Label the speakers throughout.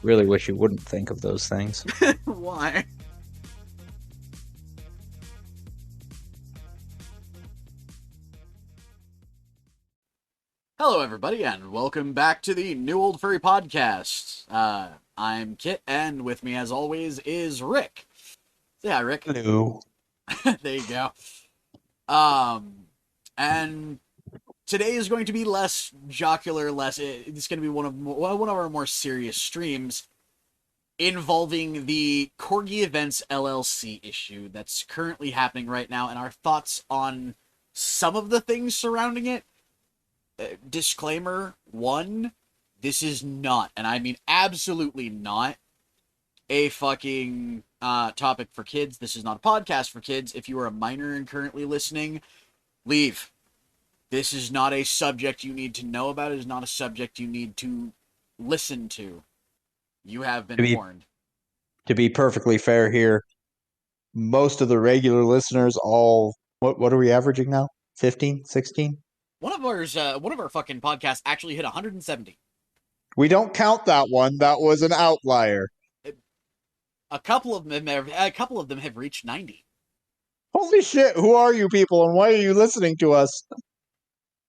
Speaker 1: Really wish you wouldn't think of those things.
Speaker 2: Why? Hello, everybody, and welcome back to the New Old Furry Podcast. I'm Kit, and with me, as always, is Rick. Say hi, Rick.
Speaker 1: Hello.
Speaker 2: There you go. And today is going to be less jocular, it's going to be one of our more serious streams involving the Corgi Events LLC issue that's currently happening right now, and our thoughts on some of the things surrounding it. Disclaimer one, this is not, and I mean absolutely not, a fucking topic for kids. This is not a podcast for kids. If you are a minor and currently listening, leave. This is not a subject you need to know about. It is not a subject you need to listen to. You have been warned.
Speaker 1: To be perfectly fair here, most of the regular listeners what are we averaging now? 15, 16?
Speaker 2: One of our fucking podcasts actually hit 170.
Speaker 1: We don't count that one. That was an outlier.
Speaker 2: A couple of them have reached 90.
Speaker 1: Holy shit, who are you people and why are you listening to us?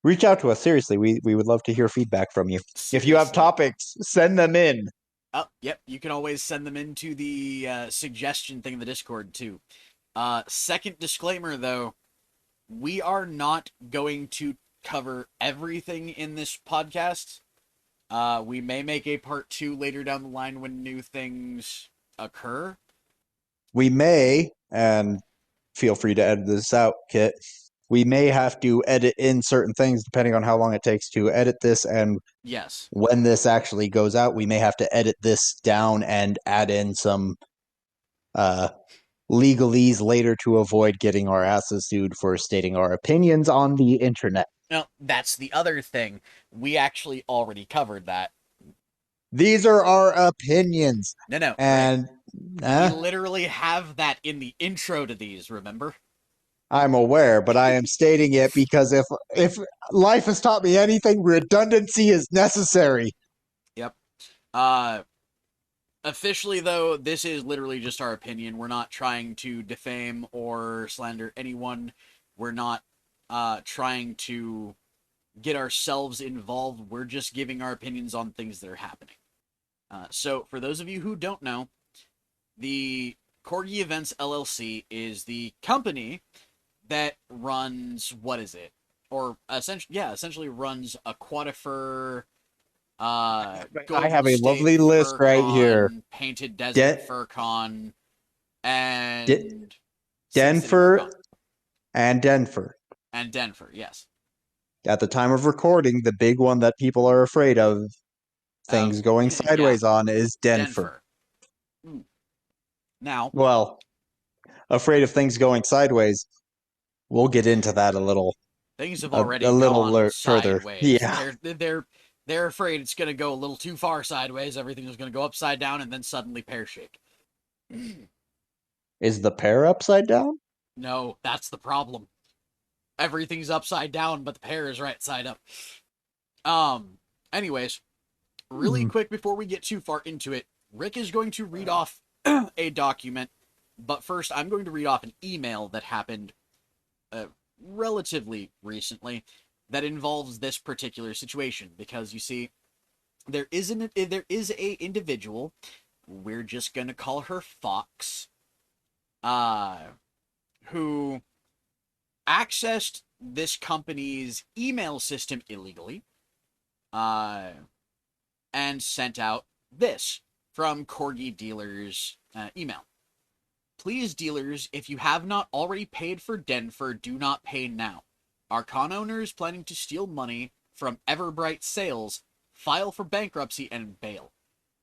Speaker 1: Reach out to us, seriously. We would love to hear feedback from you.
Speaker 2: Seriously.
Speaker 1: If you have topics, send them in.
Speaker 2: Oh, yep, you can always send them into the suggestion thing in the Discord, too. Second disclaimer, though, we are not going to cover everything in this podcast. We may make a part 2 later down the line when new things occur.
Speaker 1: We may, and feel free to edit this out, Kit. We may have to edit in certain things depending on how long it takes to edit this, and
Speaker 2: yes,
Speaker 1: when this actually goes out, we may have to edit this down and add in some legalese later to avoid getting our asses sued for stating our opinions on the internet.
Speaker 2: No, that's the other thing. We actually already covered that.
Speaker 1: These are our opinions.
Speaker 2: No.
Speaker 1: And
Speaker 2: we literally have that in the intro to these, remember?
Speaker 1: I'm aware, but I am stating it because if life has taught me anything, redundancy is necessary.
Speaker 2: Yep. Officially, though, this is literally just our opinion. We're not trying to defame or slander anyone. We're not trying to get ourselves involved. We're just giving our opinions on things that are happening. So, for those of you who don't know, the Corgi Events LLC is the company that runs, what is it? Or essentially runs Aquatifer,
Speaker 1: I have a lovely list right here.
Speaker 2: Painted Desert FurCon, and
Speaker 1: Denver and Denver.
Speaker 2: And Denver, yes.
Speaker 1: At the time of recording, the big one that people are afraid of things going sideways on is Denver.
Speaker 2: Now,
Speaker 1: well, afraid of things going sideways. We'll get into that a little.
Speaker 2: Things have already gone
Speaker 1: further.
Speaker 2: Sideways. Yeah, they're afraid it's going to go a little too far sideways. Everything is going to go upside down and then suddenly pear-shaped.
Speaker 1: Is the pear upside down?
Speaker 2: No, that's the problem. Everything's upside down, but the pear is right side up. Anyways, really quick before we get too far into it, Rick is going to read off a document, but first I'm going to read off an email that happened relatively recently that involves this particular situation, because you see, there is a individual, we're just gonna call her Fox, who accessed this company's email system illegally, and sent out this from Corgi Dealers' email. Please, dealers, if you have not already paid for Denver, do not pay now. Our con owner is planning to steal money from Everbright Sales, file for bankruptcy, and bail.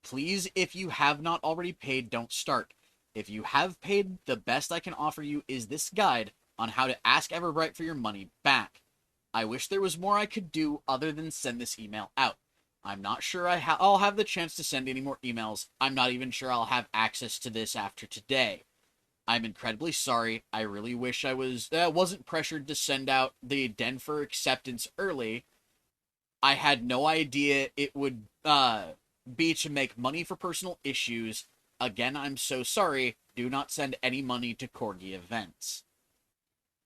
Speaker 2: Please, if you have not already paid, don't start. If you have paid, the best I can offer you is this guide on how to ask Everbright for your money back. I wish there was more I could do other than send this email out. I'm not sure I'll have the chance to send any more emails. I'm not even sure I'll have access to this after today. I'm incredibly sorry. I really wish I wasn't pressured to send out the Denver acceptance early. I had no idea it would B, to make money for personal issues. Again, I'm so sorry. Do not send any money to Corgi Events.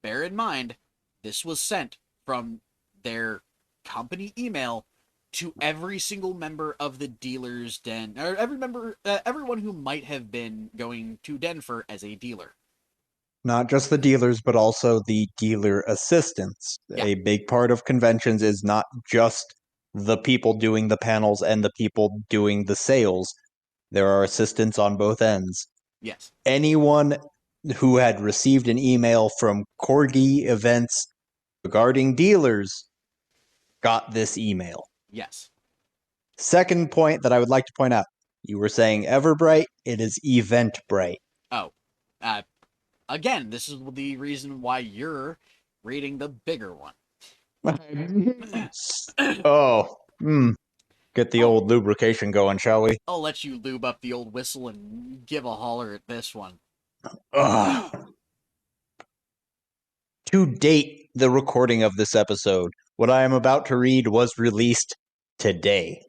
Speaker 2: Bear in mind, this was sent from their company email to every single member of the dealer's den, or everyone who might have been going to Denver as a dealer.
Speaker 1: Not just the dealers, but also the dealer assistants.
Speaker 2: Yeah.
Speaker 1: A big part of conventions is not just the people doing the panels and the people doing the sales. There are assistants on both ends.
Speaker 2: Yes.
Speaker 1: Anyone who had received an email from Corgi Events regarding dealers got this email.
Speaker 2: Yes.
Speaker 1: Second point that I would like to point out, you were saying Everbright, it is Eventbrite.
Speaker 2: Oh, again, this is the reason why you're reading the bigger one.
Speaker 1: Oh, get the old lubrication going, shall we?
Speaker 2: I'll let you lube up the old whistle and give a holler at this one.
Speaker 1: To date, the recording of this episode, what I am about to read was released today.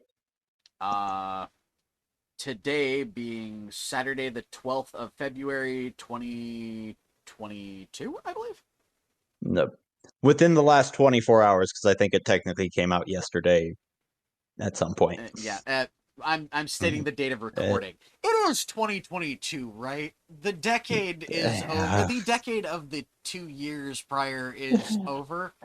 Speaker 2: Today being Saturday the 12th of February 2022, I believe.
Speaker 1: No, within the last 24 hours, because I think it technically came out yesterday at some point.
Speaker 2: I'm stating the date of recording. It is 2022, right? The decade is over. The decade of the 2 years prior is over.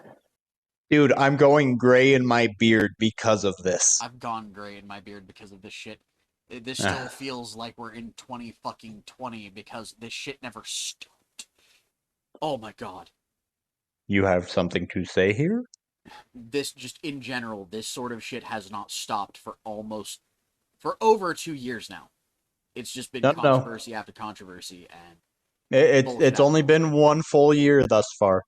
Speaker 1: Dude, I'm going gray in my beard because of this.
Speaker 2: I've gone gray in my beard because of this shit. This still feels like we're in 20 because this shit never stopped. Oh my god.
Speaker 1: You have something to say here?
Speaker 2: This just in general, this sort of shit has not stopped for over 2 years now. It's just been controversy after controversy, and
Speaker 1: it's only been one full year thus far.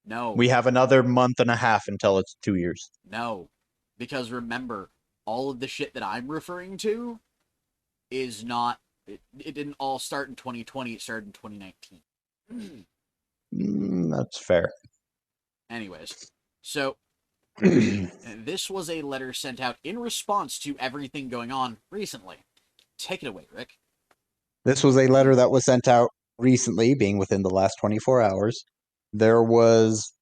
Speaker 2: No.
Speaker 1: We have another month and a half until it's 2 years.
Speaker 2: No. Because remember, all of the shit that I'm referring to is not... It didn't all start in 2020, it started in 2019.
Speaker 1: That's fair.
Speaker 2: Anyways, so this was a letter sent out in response to everything going on recently. Take it away, Rick.
Speaker 1: This was a letter that was sent out recently, being within the last 24 hours. There was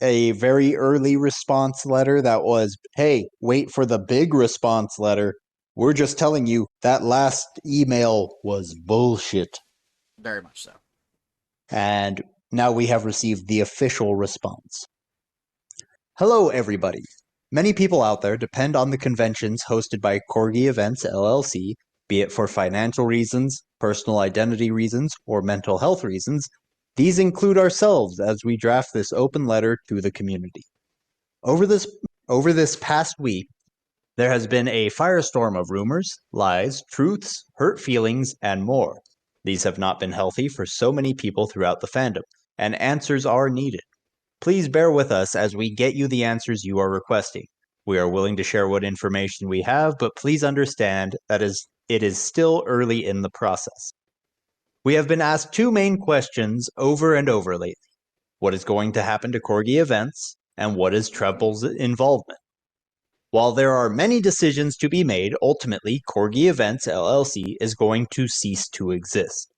Speaker 1: a very early response letter that was, hey, wait for the big response letter. We're just telling you that last email was bullshit.
Speaker 2: Very much so.
Speaker 1: And now we have received the official response. Hello, everybody. Many people out there depend on the conventions hosted by Corgi Events LLC, be it for financial reasons, personal identity reasons, or mental health reasons. These include ourselves as we draft this open letter to the community. Over this past week, there has been a firestorm of rumors, lies, truths, hurt feelings, and more. These have not been healthy for so many people throughout the fandom, and answers are needed. Please bear with us as we get you the answers you are requesting. We are willing to share what information we have, but please understand that it is still early in the process. We have been asked two main questions over and over lately. What is going to happen to Corgi Events, and what is Treble's involvement? While there are many decisions to be made, ultimately, Corgi Events LLC is going to cease to exist.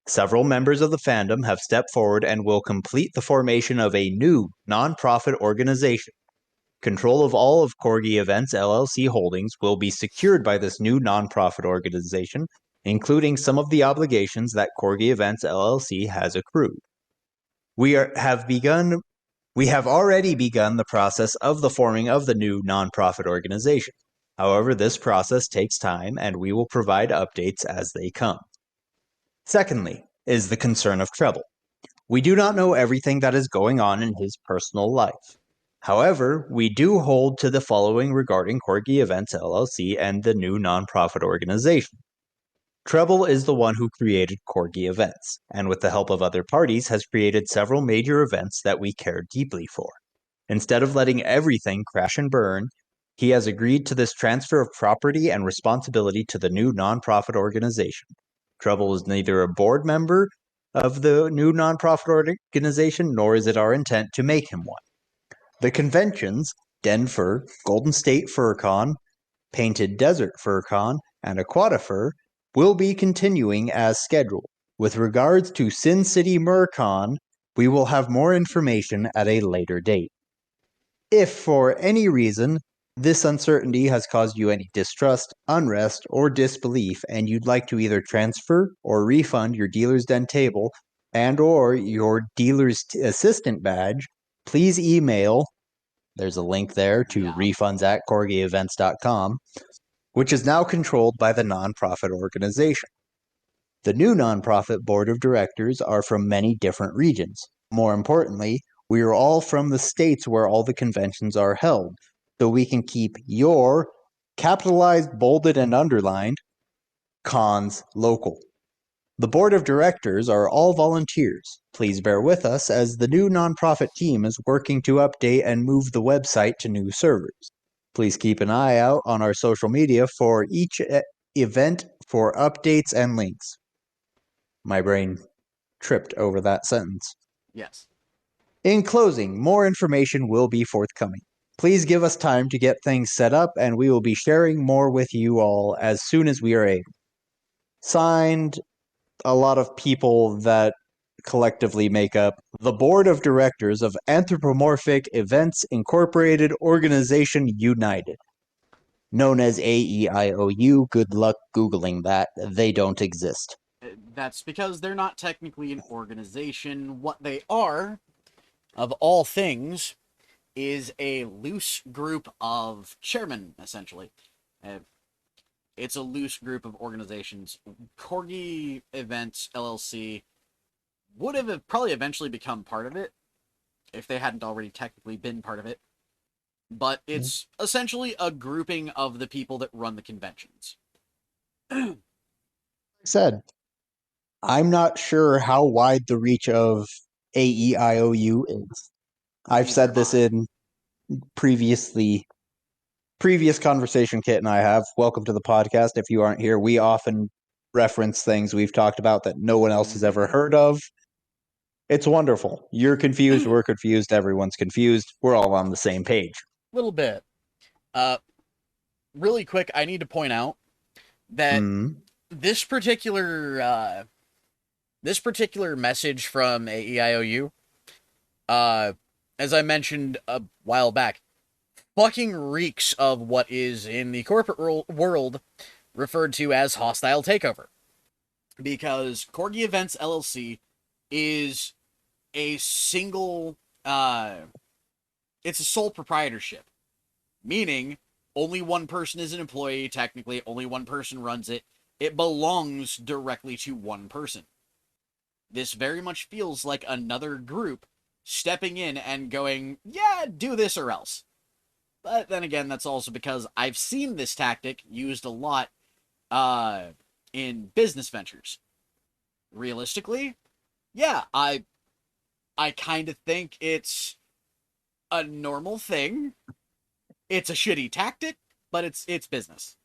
Speaker 1: Several members of the fandom have stepped forward and will complete the formation of a new non-profit organization. Control of all of Corgi Events LLC holdings will be secured by this new non-profit organization, including some of the obligations that Corgi Events LLC has accrued. We have already begun the process of the forming of the new non-profit organization. However, this process takes time, and we will provide updates as they come. Secondly, is the concern of Treble. We do not know everything that is going on in his personal life. However, we do hold to the following regarding Corgi Events LLC and the new non-profit organization. Treble is the one who created Corgi Events, and with the help of other parties has created several major events that we care deeply for. Instead of letting everything crash and burn, he has agreed to this transfer of property and responsibility to the new non-profit organization. Treble is neither a board member of the new non-profit organization, nor is it our intent to make him one. The conventions, Denver, Golden State FurCon, Painted Desert FurCon, and Aquatifur will be continuing as scheduled. With regards to Sin City MerCon, we will have more information at a later date. If for any reason this uncertainty has caused you any distrust, unrest, or disbelief, and you'd like to either transfer or refund your dealer's den table and or your dealer's assistant badge, please email, there's a link there to refunds@corgievents.com, which is now controlled by the nonprofit organization. The new nonprofit board of directors are from many different regions. More importantly, we are all from the states where all the conventions are held, so we can keep your capitalized, bolded, and underlined cons local. The board of directors are all volunteers. Please bear with us as the new nonprofit team is working to update and move the website to new servers. Please keep an eye out on our social media for each event for updates and links. My brain tripped over that sentence.
Speaker 2: Yes.
Speaker 1: In closing, more information will be forthcoming. Please give us time to get things set up, and we will be sharing more with you all as soon as we are able. Signed, a lot of people that collectively make up the Board of Directors of Anthropomorphic Events Incorporated Organization United, known as AEIOU. Good luck Googling that. They don't exist.
Speaker 2: That's because they're not technically an organization. What they are, of all things, is a loose group of chairmen, essentially. It's a loose group of organizations. Corgi Events LLC would have probably eventually become part of it if they hadn't already technically been part of it. But it's essentially a grouping of the people that run the conventions.
Speaker 1: Like I said, I'm not sure how wide the reach of AEIOU is. I've said this in previous conversation Kit and I have. Welcome to the podcast. If you aren't here, we often reference things we've talked about that no one else has ever heard of. It's wonderful. You're confused, we're confused, everyone's confused. We're all on the same page.
Speaker 2: A little bit. Really quick, I need to point out that this particular message from AEIOU, as I mentioned a while back, fucking reeks of what is in the corporate world referred to as hostile takeover. Because Corgi Events LLC is a single, it's a sole proprietorship. Meaning, only one person is an employee, technically, only one person runs it. It belongs directly to one person. This very much feels like another group stepping in and going, yeah, do this or else. But then again, that's also because I've seen this tactic used a lot in business ventures. Realistically, yeah, I kind of think it's a normal thing. It's a shitty tactic, but it's business.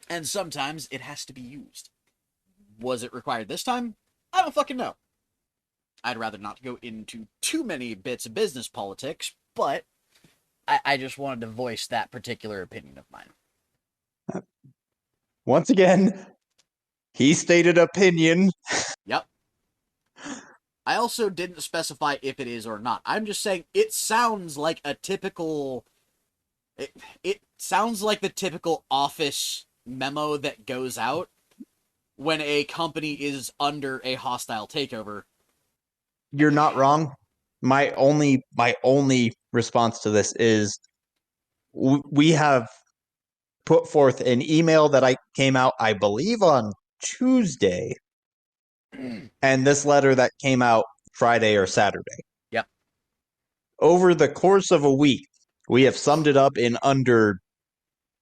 Speaker 2: And sometimes it has to be used. Was it required this time? I don't fucking know. I'd rather not go into too many bits of business politics, but I just wanted to voice that particular opinion of mine.
Speaker 1: Once again, he stated opinion.
Speaker 2: Yep. I also didn't specify if it is or not. I'm just saying it sounds like a typical... It sounds like the typical office memo that goes out when a company is under a hostile takeover.
Speaker 1: You're not wrong. My only response to this is we have put forth an email that came out, I believe, on Tuesday, and this letter that came out Friday or Saturday.
Speaker 2: Yep.
Speaker 1: Over the course of a week, we have summed it up in under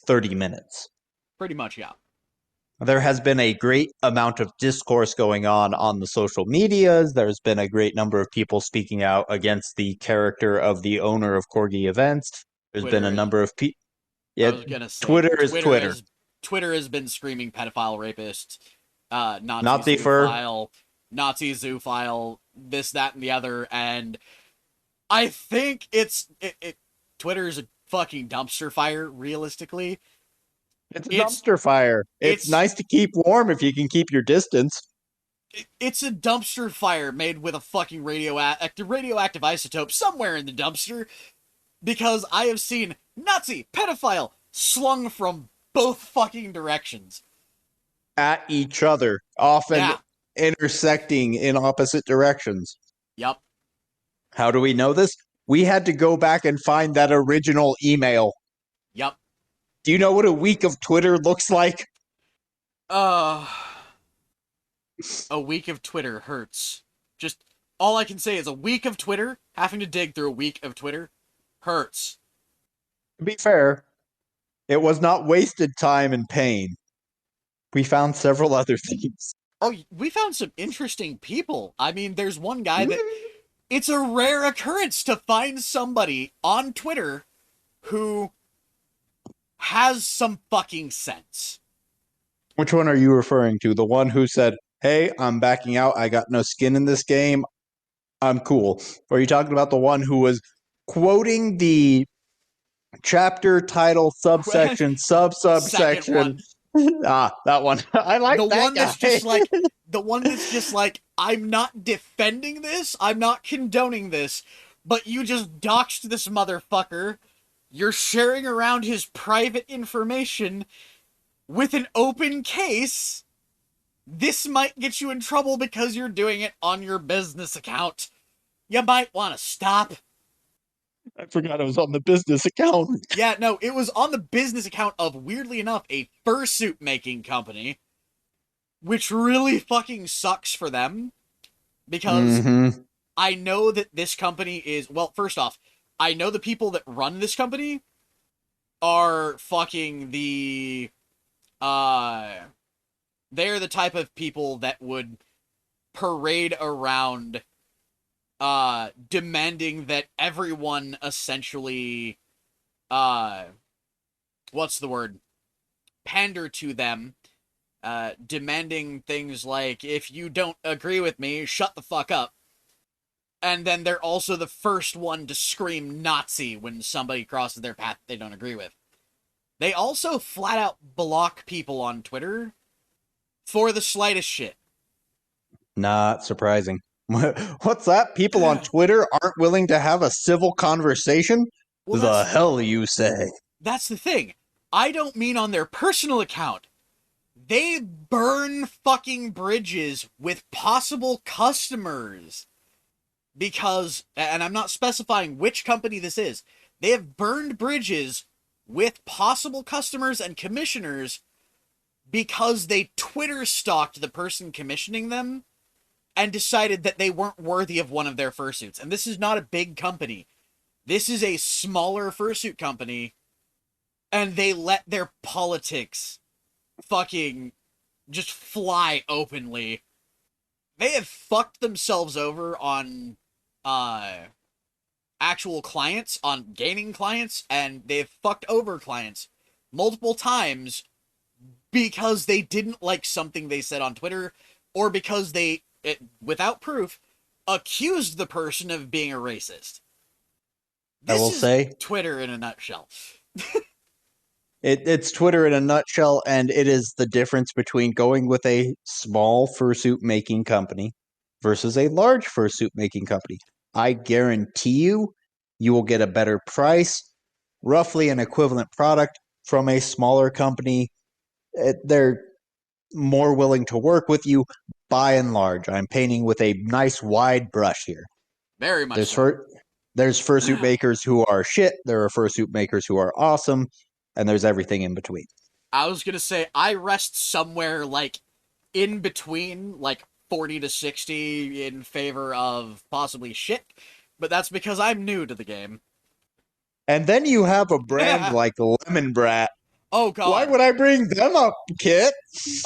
Speaker 1: 30 minutes.
Speaker 2: Pretty much, yeah.
Speaker 1: There has been a great amount of discourse going on the social medias. There's been a great number of people speaking out against the character of the owner of Corgi Events. There's been a number of people. Yeah,
Speaker 2: I was gonna say,
Speaker 1: Twitter is Twitter.
Speaker 2: Twitter has been screaming pedophile, rapist,
Speaker 1: Nazi
Speaker 2: zoophile, Nazi zoophile, this, that, and the other, and I think Twitter's a fucking dumpster fire, realistically.
Speaker 1: It's a
Speaker 2: It's
Speaker 1: dumpster fire. It's
Speaker 2: it's
Speaker 1: nice to keep warm if you can keep your distance.
Speaker 2: it's a dumpster fire made with a fucking radioactive isotope somewhere in the dumpster, because I have seen Nazi pedophile slung from both fucking directions.
Speaker 1: At each other, often
Speaker 2: Yeah.
Speaker 1: intersecting in opposite directions.
Speaker 2: Yep.
Speaker 1: How do we know this? We had to go back and find that original email.
Speaker 2: Yep.
Speaker 1: Do you know what a week of Twitter looks like?
Speaker 2: Uh, a week of Twitter hurts. Just all I can say is a week of Twitter, having to dig through a week of Twitter, hurts.
Speaker 1: To be fair, it was not wasted time and pain. We found several other things.
Speaker 2: Oh, we found some interesting people. I mean, there's one guy that it's a rare occurrence to find somebody on Twitter who has some fucking sense.
Speaker 1: Which one are you referring to? The one who said, "Hey, I'm backing out. I got no skin in this game. I'm cool." Or are you talking about the one who was quoting the chapter, title, subsection,
Speaker 2: Second
Speaker 1: sub-subsection?
Speaker 2: one.
Speaker 1: That one. I like
Speaker 2: The
Speaker 1: that
Speaker 2: one that's
Speaker 1: guy.
Speaker 2: just like, the one that's just like, I'm not defending this, I'm not condoning this, but you just doxed this motherfucker. You're sharing around his private information with an open case. This might get you in trouble because you're doing it on your business account. You might want to stop.
Speaker 1: I forgot it was on the business account.
Speaker 2: Yeah, no, it was on the business account of, weirdly enough, a fursuit making company, which really fucking sucks for them, because
Speaker 1: Mm-hmm.
Speaker 2: I know that this company is, well, first off, I know the people that run this company are fucking uh they're the type of people that would parade around demanding that everyone essentially uh what's the word? Pander to them, demanding things like, if you don't agree with me, shut the fuck up. And then they're also the first one to scream Nazi when somebody crosses their path they don't agree with. They also flat out block people on Twitter for the slightest shit.
Speaker 1: Not surprising. What's that? People on Twitter aren't willing to have a civil conversation?
Speaker 2: Well,
Speaker 1: The hell you say?
Speaker 2: that's the thing. I don't mean on their personal account. They burn fucking bridges with possible customers. Because, and I'm not specifying which company this is, they have burned bridges with possible customers and commissioners because they Twitter stalked the person commissioning them and decided that they weren't worthy of one of their fursuits. And this is not a big company. This is a smaller fursuit company, and they let their politics fucking just fly openly. They have fucked themselves over on actual clients, on gaining clients, and they've fucked over clients multiple times because they didn't like something they said on Twitter, or because they, without proof, accused the person of being a racist.
Speaker 1: I
Speaker 2: This
Speaker 1: will
Speaker 2: is
Speaker 1: say
Speaker 2: Twitter in a nutshell.
Speaker 1: it's Twitter in a nutshell, and it is the difference between going with a small fursuit making company versus a large fursuit making company. I guarantee you, you will get a better price, roughly an equivalent product from a smaller company. They're more willing to work with you by and large. I'm painting with a nice wide brush here.
Speaker 2: Very much
Speaker 1: There's
Speaker 2: so.
Speaker 1: fur- there's fursuit makers who are shit, there are fursuit makers who are awesome, and there's everything in between.
Speaker 2: I was gonna say, I rest somewhere like in between, like 40 to 60 in favor of possibly shit, but that's because I'm new to the game.
Speaker 1: And then you have a brand like Lemon Brat.
Speaker 2: Oh
Speaker 1: Why
Speaker 2: god.
Speaker 1: would I bring them up, Kit?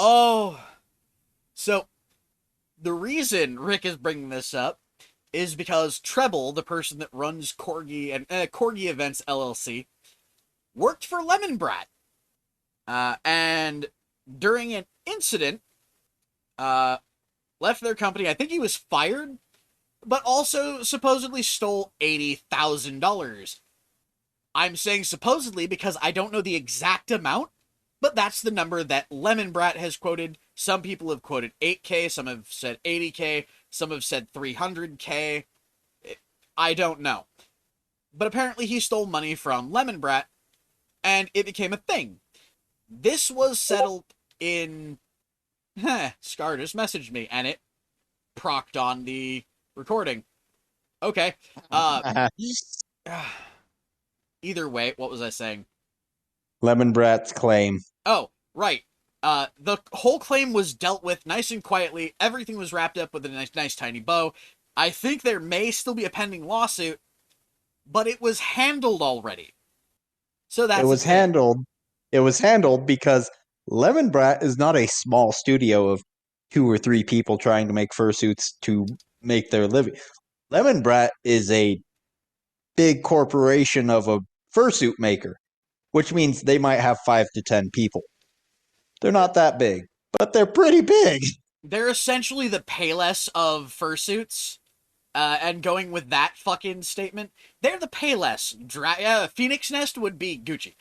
Speaker 2: Oh. So, the reason Rick is bringing this up is because Treble, the person that runs Corgi Events LLC, worked for Lemon Brat. And during an incident, uh, left their company. I think he was fired, but also supposedly stole $80,000. I'm saying supposedly because I don't know the exact amount, But that's the number that Lemon Brat has quoted. Some people have quoted 8K, some have said 80K, some have said 300K. I don't know. But apparently he stole money from Lemon Brat, and it became a thing. This was settled in... Scar just messaged me, and it procced on the recording. Okay. Either way, what was I saying?
Speaker 1: Lemon Brat's claim.
Speaker 2: Oh, right. The whole claim was dealt with nice and quietly. Everything was wrapped up with a nice tiny bow. I think there may still be a pending lawsuit, but it was handled already. So that's
Speaker 1: It was handled. It was handled because Lemon Brat is not a small studio of 2 or 3 people trying to make fursuits to make their living. Lemon Brat is a big corporation of a fursuit maker, which means they might have 5 to 10 people. They're not that big, but they're pretty big.
Speaker 2: They're essentially the Payless of fursuits. And going with that fucking statement, they're the Payless. Phoenix Nest would be Gucci.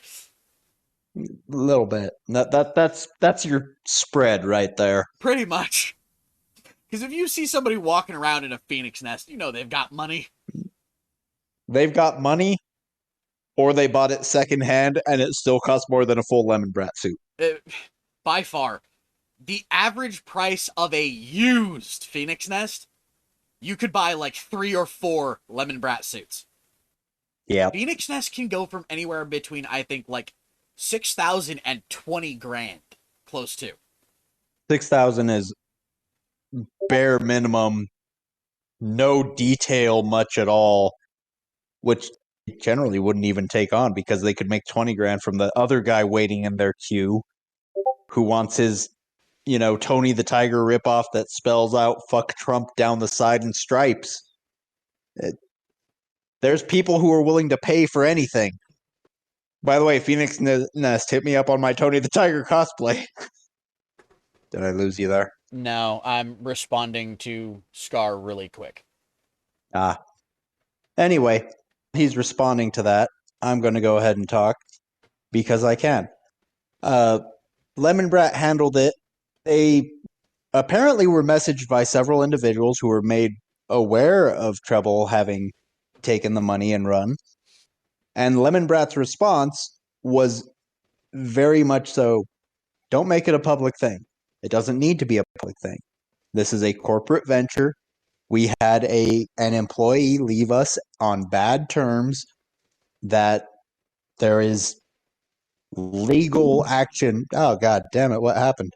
Speaker 1: A little bit. That's your spread right there.
Speaker 2: Pretty much. Because if you see somebody walking around in a Phoenix Nest, you know they've got money.
Speaker 1: They've got money, or they bought it secondhand, and it still costs more than a full Lemon Brat suit.
Speaker 2: By far, the average price of a used Phoenix Nest, you could buy like 3 or 4 Lemon Brat suits.
Speaker 1: Yeah.
Speaker 2: Phoenix Nest can go from anywhere between, I think, like 6,000 and 20 grand. Close to.
Speaker 1: 6,000 is bare minimum, no detail much at all, which generally wouldn't even take on because they could make 20 grand from the other guy waiting in their queue who wants his, Tony the Tiger ripoff that spells out fuck Trump down the side in stripes. There's people who are willing to pay for anything. By the way, Phoenix Nest, hit me up on my Tony the Tiger cosplay. Did I lose you there?
Speaker 2: No, I'm responding to Scar really quick.
Speaker 1: Anyway, he's responding to that. I'm going to go ahead and talk because I can. Lemon Brat handled it. They apparently were messaged by several individuals who were made aware of Treble having taken the money and run. And Lemon Brat's response was very much so, don't make it a public thing. It doesn't need to be a public thing. This is a corporate venture. We had an employee leave us on bad terms that there is legal action. Oh, God damn it. What happened?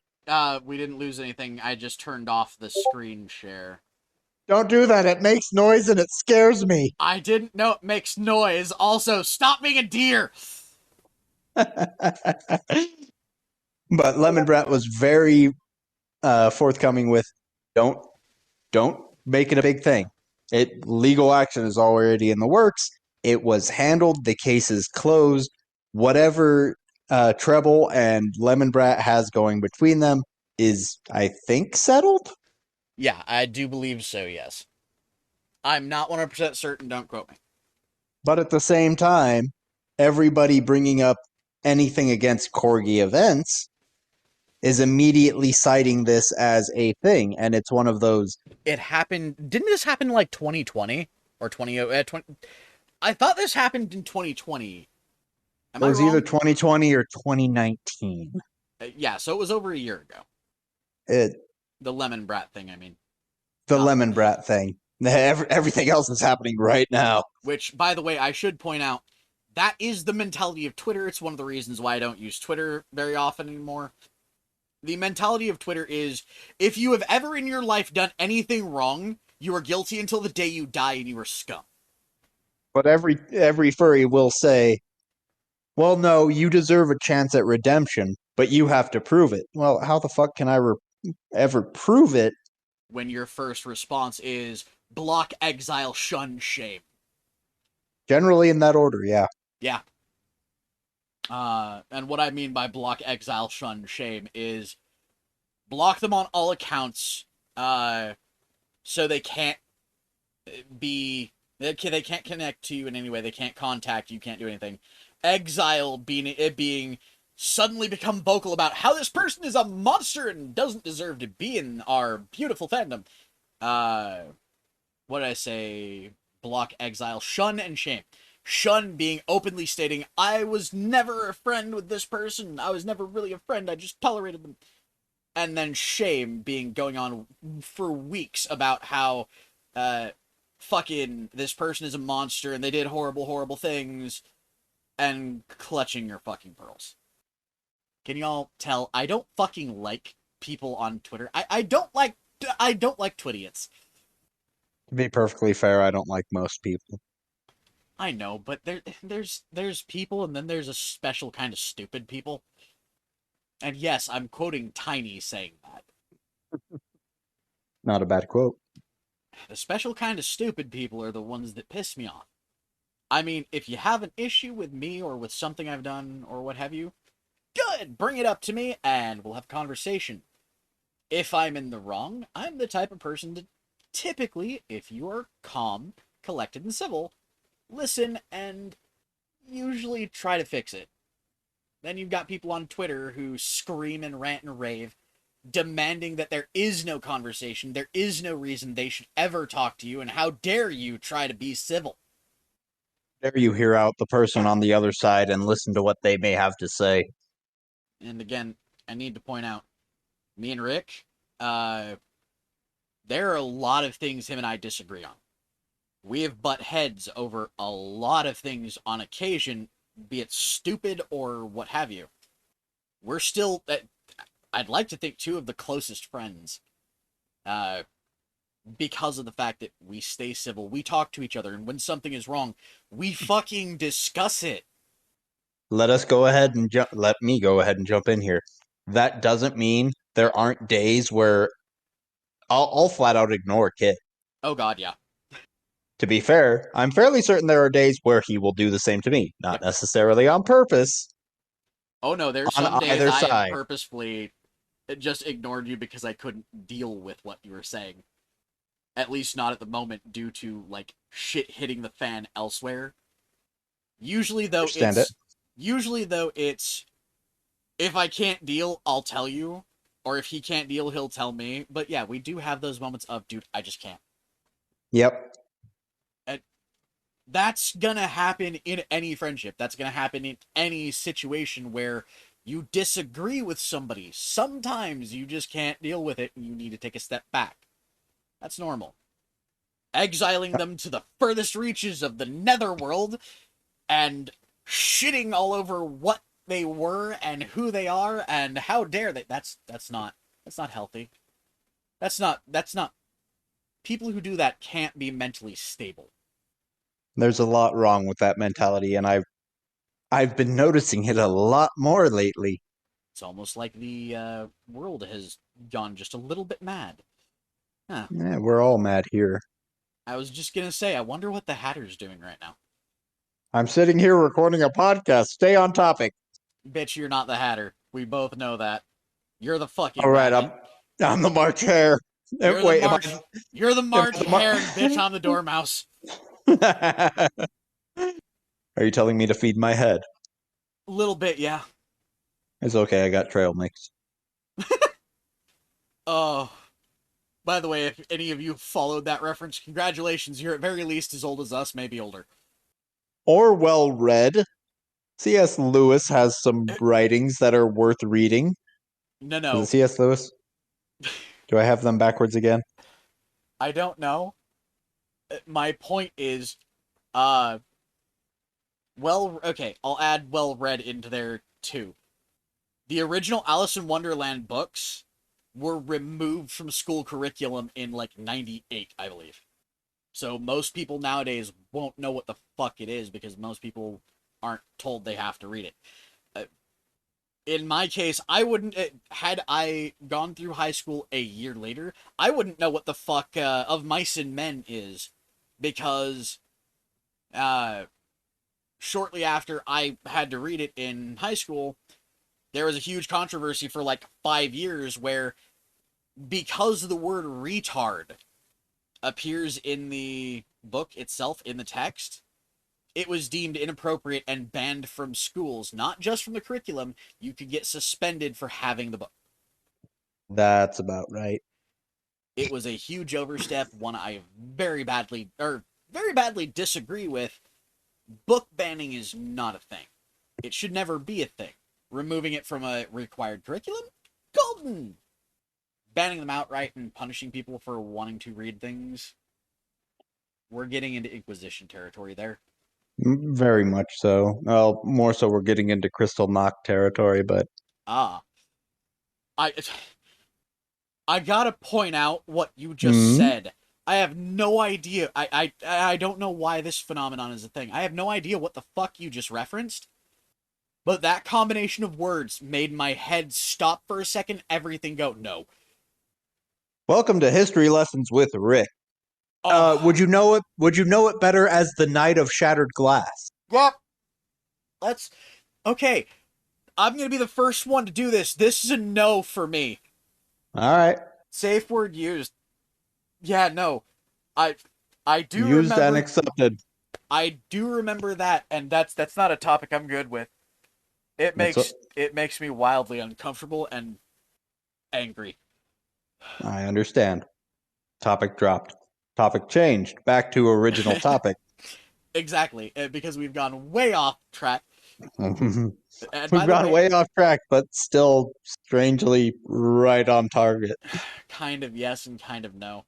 Speaker 2: We didn't lose anything. I just turned off the screen share.
Speaker 1: Don't do that. It makes noise and it scares me.
Speaker 2: I didn't know it makes noise. Also, stop being a deer.
Speaker 1: But Lemon Brat was very forthcoming with don't make it a big thing. Legal action is already in the works. It was handled. The case is closed. Whatever Treble and Lemon Brat has going between them is, I think, settled.
Speaker 2: Yeah, I do believe so, yes. I'm not 100% certain, don't quote me.
Speaker 1: But at the same time, everybody bringing up anything against Corgi Events is immediately citing this as a thing, and it's one of those...
Speaker 2: It happened... Didn't this happen like 2020? Or 20... I thought this happened in 2020.
Speaker 1: It was either 2020 or 2019.
Speaker 2: Yeah, so it was over a year ago. The Lemon Brat thing, I mean.
Speaker 1: The Lemon Brat thing. Everything else is happening right now.
Speaker 2: Which, by the way, I should point out, that is the mentality of Twitter. It's one of the reasons why I don't use Twitter very often anymore. The mentality of Twitter is, if you have ever in your life done anything wrong, you are guilty until the day you die and you are scum.
Speaker 1: But every furry will say, well, no, you deserve a chance at redemption, but you have to prove it. Well, how the fuck can I ever prove it?
Speaker 2: When your first response is, block, exile, shun, shame.
Speaker 1: Generally in that order, yeah.
Speaker 2: Yeah. And what I mean by block, exile, shun, shame is block them on all accounts, so they can't they can't connect to you in any way, they can't contact you, can't do anything. Exile being suddenly become vocal about how this person is a monster and doesn't deserve to be in our beautiful fandom. What did I say? Block, exile, shun, and shame. Shun being openly stating, I was never a friend with this person. I was never really a friend. I just tolerated them. And then shame being going on for weeks about how fucking this person is a monster and they did horrible, horrible things, and clutching your fucking pearls. Can y'all tell I don't fucking like people on Twitter? I don't like Twidiots.
Speaker 1: To be perfectly fair, I don't like most people.
Speaker 2: I know, but there's people, and then there's a special kind of stupid people. And yes, I'm quoting Tiny saying that.
Speaker 1: Not a bad quote.
Speaker 2: The special kind of stupid people are the ones that piss me off. I mean, if you have an issue with me or with something I've done or what have you, good, bring it up to me and we'll have a conversation. If I'm in the wrong, I'm the type of person to typically, if you are calm, collected, and civil, listen and usually try to fix it. Then you've got people on Twitter who scream and rant and rave, demanding that there is no conversation, there is no reason they should ever talk to you, and how dare you try to be civil.
Speaker 1: Dare you hear out the person on the other side and listen to what they may have to say.
Speaker 2: And again, I need to point out, me and Rick, there are a lot of things him and I disagree on. We have butt heads over a lot of things on occasion, be it stupid or what have you. We're still, I'd like to think, two of the closest friends. Because of the fact that we stay civil, we talk to each other, and when something is wrong, we fucking discuss it.
Speaker 1: Let me go ahead and jump in here. That doesn't mean there aren't days where I'll flat out ignore Kit.
Speaker 2: Oh god, yeah.
Speaker 1: To be fair, I'm fairly certain there are days where he will do the same to me, not
Speaker 2: Yep.
Speaker 1: necessarily on purpose.
Speaker 2: Oh no, there's
Speaker 1: On
Speaker 2: some days
Speaker 1: either
Speaker 2: I have
Speaker 1: side.
Speaker 2: purposefully just ignored you because I couldn't deal with what you were saying. At least not at the moment, due to like shit hitting the fan elsewhere. Usually though
Speaker 1: Understand it.
Speaker 2: it's usually though it's if I can't deal, I'll tell you. Or if he can't deal, he'll tell me. But yeah, we do have those moments of, dude, I just can't.
Speaker 1: Yep.
Speaker 2: And that's gonna happen in any friendship. That's gonna happen in any situation where you disagree with somebody. Sometimes you just can't deal with it and you need to take a step back. That's normal. Exiling them to the furthest reaches of the netherworld and shitting all over what they were and who they are and how dare they. That's not healthy. That's not people who do that can't be mentally stable.
Speaker 1: There's a lot wrong with that mentality, and I've been noticing it a lot more lately.
Speaker 2: It's almost like the world has gone just a little bit mad. Huh.
Speaker 1: Yeah, we're all mad here.
Speaker 2: I was just gonna say, I wonder what the Hatter's doing right now.
Speaker 1: I'm sitting here recording a podcast. Stay on topic.
Speaker 2: Bitch, you're not the Hatter. We both know that. You're the fucking
Speaker 1: All right,
Speaker 2: rabbit.
Speaker 1: I'm the March Hare.
Speaker 2: You're the
Speaker 1: Wait,
Speaker 2: March. You're the
Speaker 1: am
Speaker 2: March
Speaker 1: I
Speaker 2: Hare, bitch. I'm the Dormouse.
Speaker 1: the Are you telling me to feed my head?
Speaker 2: A little bit, yeah.
Speaker 1: It's okay. I got trail mix.
Speaker 2: Oh, by the way, if any of you followed that reference, congratulations. You're at very least as old as us, maybe older.
Speaker 1: Or well read. C.S. Lewis has some writings that are worth reading.
Speaker 2: No,
Speaker 1: Was it
Speaker 2: no,
Speaker 1: C.S. Lewis? Do I have them backwards again?
Speaker 2: I don't know. My point is, uh, okay, I'll add well read into there too. The original Alice in Wonderland books were removed from school curriculum in like 98, I believe. So most people nowadays won't know what the fuck it is because most people aren't told they have to read it. In my case, I wouldn't, had I gone through high school a year later, I wouldn't know what the fuck Of Mice and Men is because uh, shortly after I had to read it in high school, there was a huge controversy for like 5 years where because the word retard appears in the book itself, in the text, it was deemed inappropriate and banned from schools, not just from the curriculum. You could get suspended for having the book.
Speaker 1: That's about right.
Speaker 2: It was a huge overstep, one I very badly disagree with. Book banning is not a thing. It should never be a thing. Removing it from a required curriculum? Golden! Banning them outright and punishing people for wanting to read things? We're getting into Inquisition territory there.
Speaker 1: Very much so. Well, more so we're getting into Crystal Mock territory, but
Speaker 2: Ah. I I gotta point out what you just
Speaker 1: hmm.
Speaker 2: said. I have no idea. I don't know why this phenomenon is a thing. I have no idea what the fuck you just referenced. But that combination of words made my head stop for a second, everything go, no.
Speaker 1: Welcome to History Lessons with Rick.
Speaker 2: Oh,
Speaker 1: Would you know it? Would you know it better as the Knight of Shattered Glass?
Speaker 2: yep. Let's. Okay, I'm gonna be the first one to do this. This is a no for me.
Speaker 1: All right,
Speaker 2: Safe word used. Yeah, no. I I do
Speaker 1: used and
Speaker 2: remember
Speaker 1: accepted.
Speaker 2: I do remember that, and that's not a topic I'm good with. It
Speaker 1: It's.
Speaker 2: makes it makes me wildly uncomfortable and angry.
Speaker 1: I understand. Topic dropped. Topic changed. Back to original topic.
Speaker 2: Exactly, because we've gone way off track. And by
Speaker 1: We've
Speaker 2: the
Speaker 1: gone
Speaker 2: way,
Speaker 1: way off track, but still strangely right on target.
Speaker 2: kind of yes and kind of no.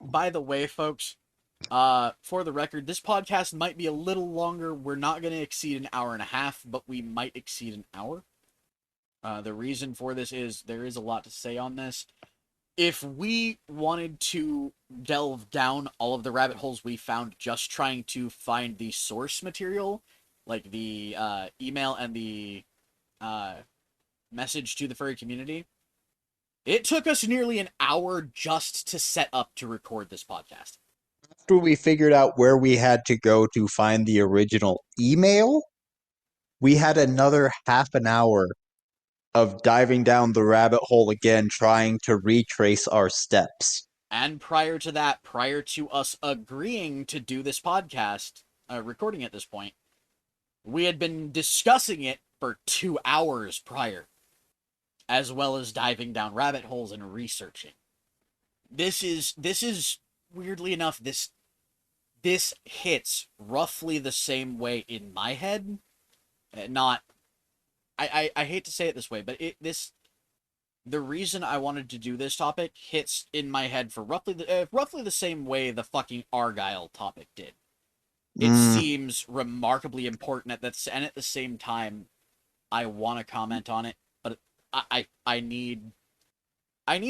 Speaker 2: By the way, folks, for the record, this podcast might be a little longer. We're not going to exceed an hour and a half, but we might exceed an hour. The reason for this is there is a lot to say on this. If we wanted to delve down all of the rabbit holes we found just trying to find the source material, like the email and the uh, message to the furry community, it took us nearly an hour just to set up to record this podcast.
Speaker 1: After we figured out where we had to go to find the original email, we had another half an hour of diving down the rabbit hole again, trying to retrace our steps.
Speaker 2: And prior to that, prior to us agreeing to do this podcast, recording at this point, we had been discussing it for 2 hours prior, as well as diving down rabbit holes and researching. This is weirdly enough, this hits roughly the same way in my head. Not I hate to say it this way, but the reason I wanted to do this topic hits in my head for roughly the same way the fucking Argyle topic did. It
Speaker 1: Mm,
Speaker 2: seems remarkably important and at the same time, I want to comment on it, but I need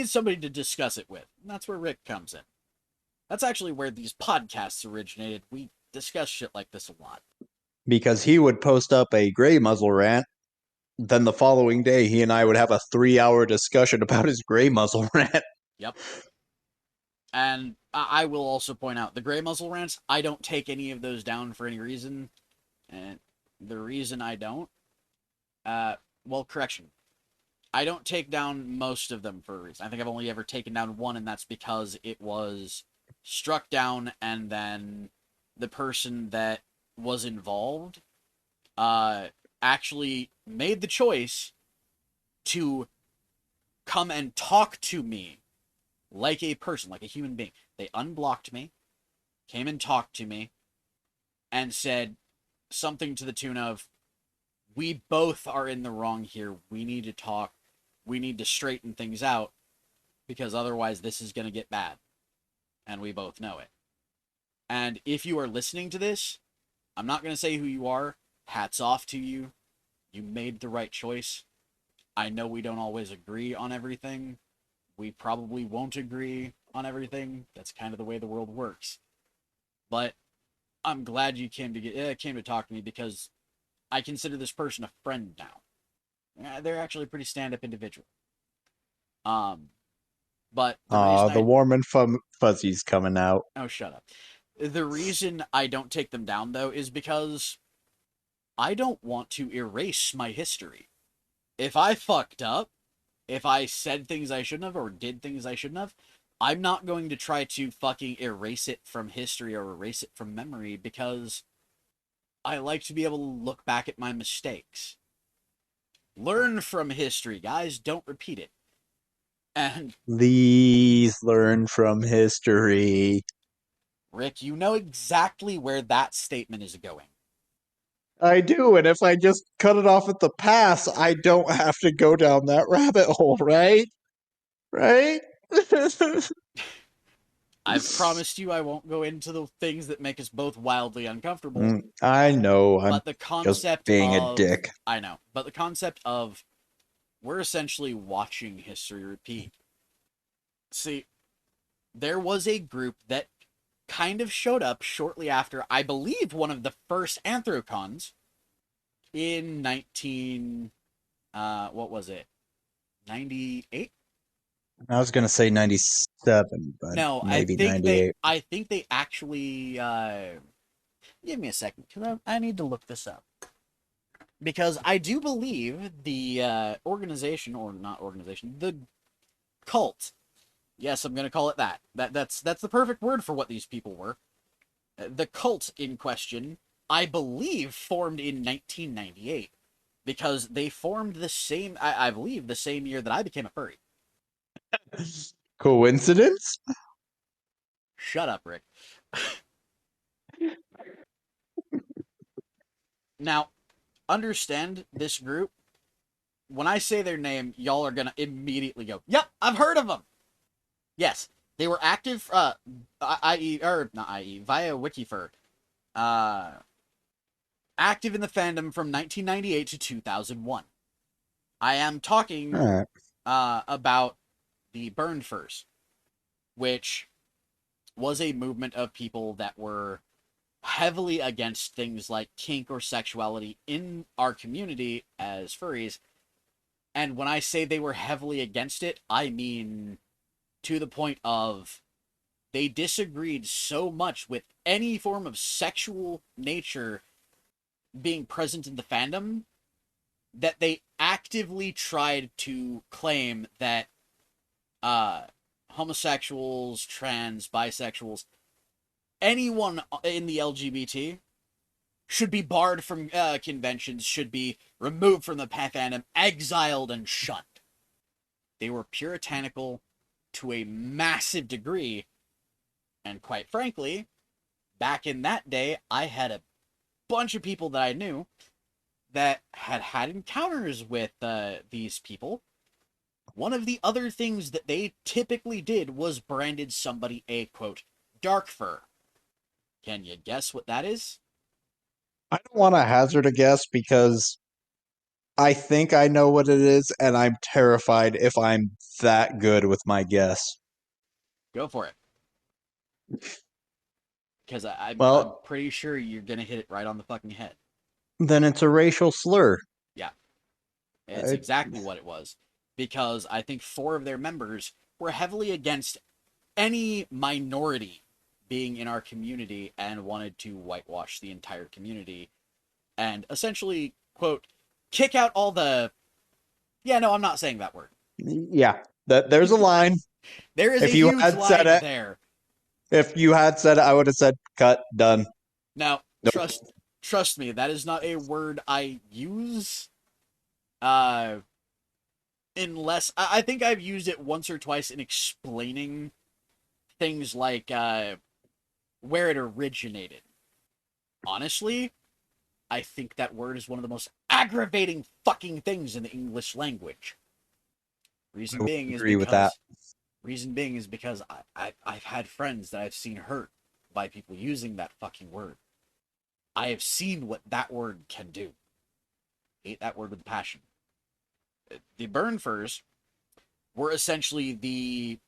Speaker 2: somebody to discuss it with. And that's where Rick comes in. That's actually where these podcasts originated. We discuss shit like this a lot.
Speaker 1: because he would post up a gray muzzle rant. Then the following day, he and I would have a 3 hour discussion about his gray muzzle rant.
Speaker 2: Yep. And I will also point out the gray muzzle rants. I don't take any of those down for any reason, and the reason I don't, well, correction, I don't take down most of them for a reason. I think I've only ever taken down one, and that's because it was struck down, and then the person that was involved, uh, actually made the choice to come and talk to me like a person, like a human being. They unblocked me, came and talked to me, and said something to the tune of, we both are in the wrong here. We need to talk. We need to straighten things out because otherwise this is going to get bad. And we both know it. And if you are listening to this, I'm not going to say who you are. Hats off to you. You made the right choice. I know we don't always agree on everything. We probably won't agree on everything. That's kind of the way the world works. But I'm glad you came to talk to me because I consider this person a friend now. They're actually a pretty stand-up individual. Um, but the reason
Speaker 1: The
Speaker 2: I
Speaker 1: warm and fuzzies coming out.
Speaker 2: oh shut up. The reason I don't take them down though is because I don't want to erase my history. If I fucked up, if I said things I shouldn't have or did things I shouldn't have, I'm not going to try to fucking erase it from history or erase it from memory because I like to be able to look back at my mistakes. Learn from history, guys. Don't repeat it. And
Speaker 1: Please learn from history.
Speaker 2: Rick, you know exactly where that statement is going.
Speaker 1: I do, and if I just cut it off at the pass, I don't have to go down that rabbit hole, right? Right?
Speaker 2: I've promised you I won't go into the things that make us both wildly uncomfortable,
Speaker 1: I know, I'm
Speaker 2: but the
Speaker 1: just
Speaker 2: concept
Speaker 1: being a
Speaker 2: of.
Speaker 1: dick.
Speaker 2: I know, but the concept of we're essentially watching history repeat. See, there was a group that kind of showed up shortly after, I believe, one of the first Anthrocons in 19. What was it? 98?
Speaker 1: I was gonna say 97, but
Speaker 2: No,
Speaker 1: maybe 98.
Speaker 2: I think they actually. Give me a second, because I need to look this up. Because I do believe the organization, or not organization, the cult. Yes, I'm going to call it that. That's the perfect word for what these people were. The cult in question, I believe, formed in 1998 because they formed the same. I believe the same year that I became a furry.
Speaker 1: Coincidence?
Speaker 2: Shut up, Rick. Now, understand this group. When I say their name, y'all are gonna immediately go, "Yep, I've heard of them." Yes, they were active. I.e. or not I.e. via Wikifur. Uh, Active in the fandom from 1998 to 2001. I am talking
Speaker 1: Alright.
Speaker 2: about the Burn Furs, which was a movement of people that were heavily against things like kink or sexuality in our community as furries. And when I say they were heavily against it, I mean to the point of they disagreed so much with any form of sexual nature being present in the fandom that they actively tried to claim that uh, homosexuals, trans, bisexuals, anyone in the LGBT should be barred from conventions, should be removed from the fandom, exiled, and shunned. They were puritanical to a massive degree, and quite frankly, back in that day, I had a bunch of people that I knew that had encounters with these people. One of the other things that they typically did was branded somebody a, quote, dark fur. Can you guess what that is?
Speaker 1: I don't want to hazard a guess because I think I know what it is, and I'm terrified if I'm that good with my guess.
Speaker 2: Go for it. Because I'm
Speaker 1: Well,
Speaker 2: pretty sure you're going to hit it right on the fucking head.
Speaker 1: then it's a racial slur.
Speaker 2: Yeah, it's
Speaker 1: I,
Speaker 2: exactly what it was. Because I think 4 of their members were heavily against any minority being in our community and wanted to whitewash the entire community and essentially, quote, kick out all the. Yeah, no, I'm not saying that word.
Speaker 1: yeah, there's a line.
Speaker 2: There is a
Speaker 1: If you
Speaker 2: huge
Speaker 1: had said
Speaker 2: line
Speaker 1: it,
Speaker 2: there.
Speaker 1: if you had said it, I would have said cut, done.
Speaker 2: Now,
Speaker 1: Nope.
Speaker 2: trust me, that is not a word I use. Uh, Unless I think I've used it once or twice in explaining things like where it originated. Honestly, I think that word is one of the most aggravating fucking things in the English language.
Speaker 1: I
Speaker 2: Reason
Speaker 1: would
Speaker 2: being is
Speaker 1: agree with that.
Speaker 2: because I've had friends that I've seen hurt by people using that fucking word. I have seen what that word can do. Hate that word with passion. The burn furs were essentially the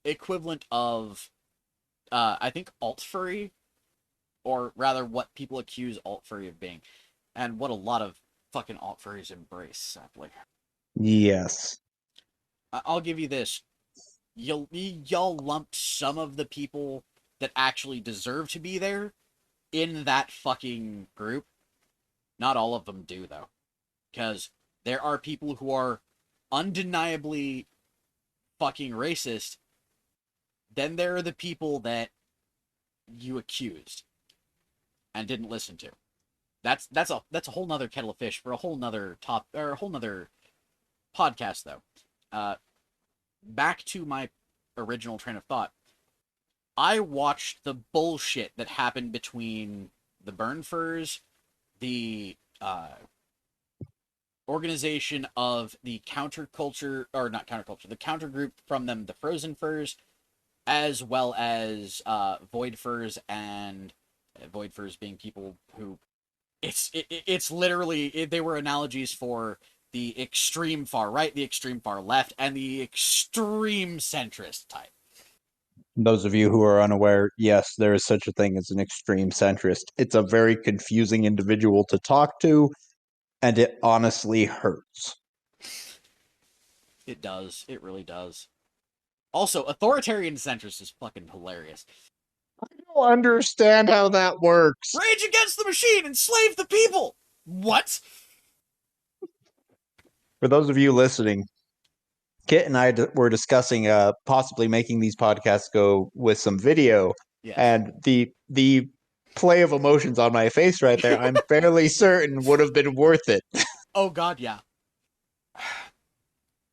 Speaker 2: equivalent of, I think, alt furry, or rather, what people accuse alt furry of being, and what a lot of fucking alt furries embrace. Sadly,
Speaker 1: Yes.
Speaker 2: I'll give you this: y'all lumped some of the people that actually deserve to be there in that fucking group. Not all of them do though, because there are people who are undeniably fucking racist. Then there are the people that you accused and didn't listen to. That's a whole nother kettle of fish for a whole nother podcast though. Back to my original train of thought. I watched the bullshit that happened between the Burn Furs, the organization of the counterculture, or not counterculture, the counter group from them, the Frozen Furs, as well as Void Furs, and Void Furs being people who it's literally they were analogies for the extreme far right, the extreme far left, and the extreme centrist type.
Speaker 1: Those of you who are unaware, yes, there is such a thing as an extreme centrist. It's a very confusing individual to talk to, and it honestly hurts.
Speaker 2: It does. It really does. Also, authoritarian centrist is fucking hilarious.
Speaker 1: I don't understand how that works.
Speaker 2: Rage against the machine, enslave the people. What?
Speaker 1: For those of you listening, Kit and I were discussing possibly making these podcasts go with some video,
Speaker 2: Yes.
Speaker 1: and the play of emotions on my face right there, I'm fairly certain would have been worth it.
Speaker 2: Oh god, yeah.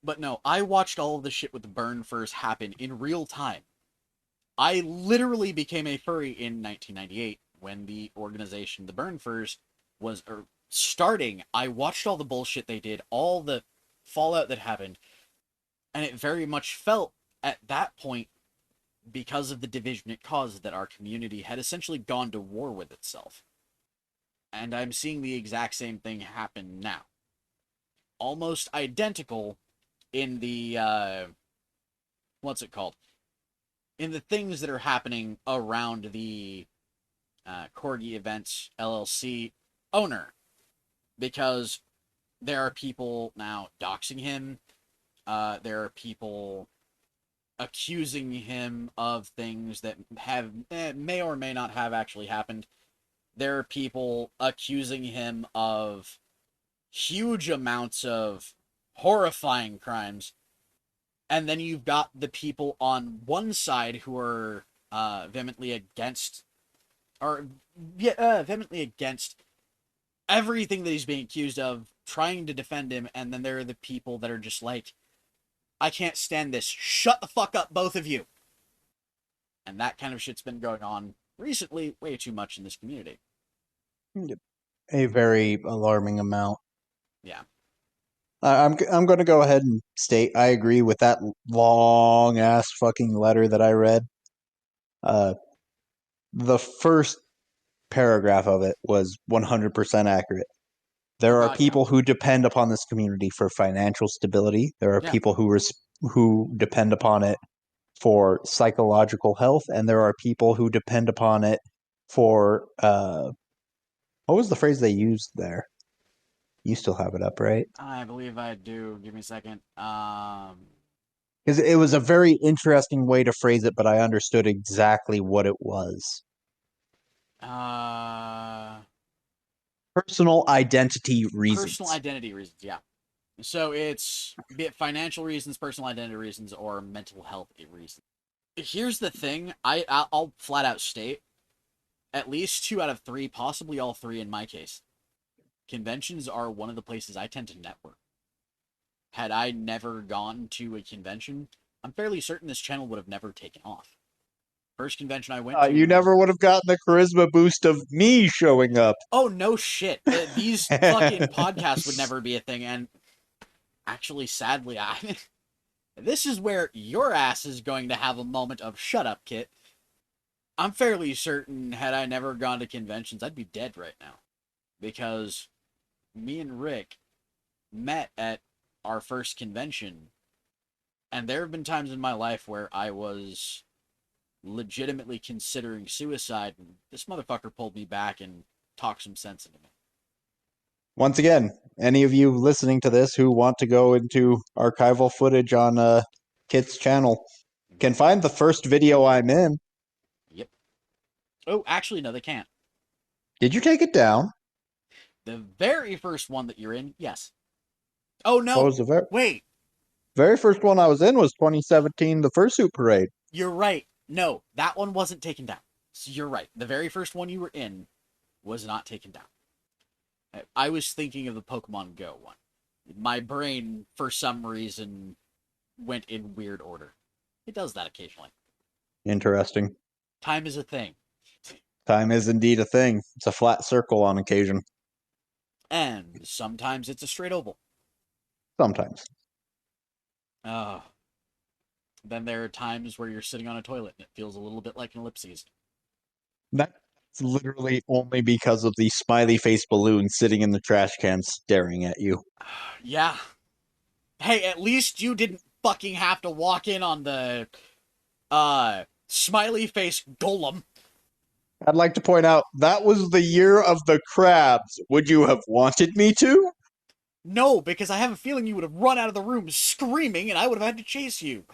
Speaker 2: But no, I watched all of the shit with the Burn Furs happen in real time. I literally became a furry in 1998 when the organization, the Burn Furs, was starting. I watched all the bullshit they did, all the fallout that happened, and it very much felt at that point, because of the division it caused, that our community had essentially gone to war with itself. And I'm seeing the exact same thing happen now. Almost identical in the, what's it called? In the things that are happening around the Corgi Events LLC owner. Because there are people now doxing him. There are people accusing him of things that have may or may not have actually happened. There are people accusing him of huge amounts of horrifying crimes. And then you've got the people on one side who are vehemently against everything that he's being accused of, trying to defend him, and then there are the people that are just like, I can't stand this. Shut the fuck up, both of you. And that kind of shit's been going on recently way too much in this community.
Speaker 1: A very alarming amount.
Speaker 2: Yeah.
Speaker 1: I'm going to go ahead and state I agree with that long ass fucking letter that I read. The first paragraph of it was 100% accurate. There are people who depend upon this community for financial stability. There are people who depend upon it for psychological health, and there are people who depend upon it for what was the phrase they used there? You still have it up, right?
Speaker 2: I believe I do. Give me a second.
Speaker 1: Because it was a very interesting way to phrase it, but I understood exactly what it was. Personal identity reasons.
Speaker 2: Personal identity reasons, yeah. So it's be it financial reasons, personal identity reasons, or mental health reasons. Here's the thing. I'll flat out state, at least 2 out of 3, possibly all 3 in my case, conventions are one of the places I tend to network. Had I never gone to a convention, I'm fairly certain this channel would have never taken off. First convention I went to...
Speaker 1: You never would have gotten the charisma boost of me showing up.
Speaker 2: Oh, no shit. These fucking podcasts would never be a thing, and actually, sadly, this is where your ass is going to have a moment of shut up, Kit. I'm fairly certain had I never gone to conventions, I'd be dead right now. Because me and Rick met at our first convention, and there have been times in my life where I was legitimately considering suicide, and this motherfucker pulled me back and talked some sense into me.
Speaker 1: Once again, any of you listening to this who want to go into archival footage on Kit's channel can find the first video I'm in.
Speaker 2: Yep. Oh, actually, no, they can't.
Speaker 1: Did you take it down?
Speaker 2: The very first one that you're in, yes. Oh, no.
Speaker 1: What was the
Speaker 2: wait.
Speaker 1: Very first one I was in was 2017, the Fursuit Parade.
Speaker 2: You're right. No, that one wasn't taken down. So you're right. The very first one you were in was not taken down. I was thinking of the Pokemon Go one. My brain, for some reason, went in weird order. It does that occasionally.
Speaker 1: Interesting.
Speaker 2: Time is a thing.
Speaker 1: Time is indeed a thing. It's a flat circle on occasion.
Speaker 2: And sometimes it's a straight oval.
Speaker 1: Sometimes.
Speaker 2: Uh, then there are times where you're sitting on a toilet and it feels a little bit like an ellipses.
Speaker 1: That's literally only because of the smiley face balloon sitting in the trash can staring at you.
Speaker 2: Yeah. Hey, at least you didn't fucking have to walk in on the smiley face golem.
Speaker 1: I'd like to point out that was the year of the crabs. Would you have wanted me to?
Speaker 2: No, because I have a feeling you would have run out of the room screaming and I would have had to chase you.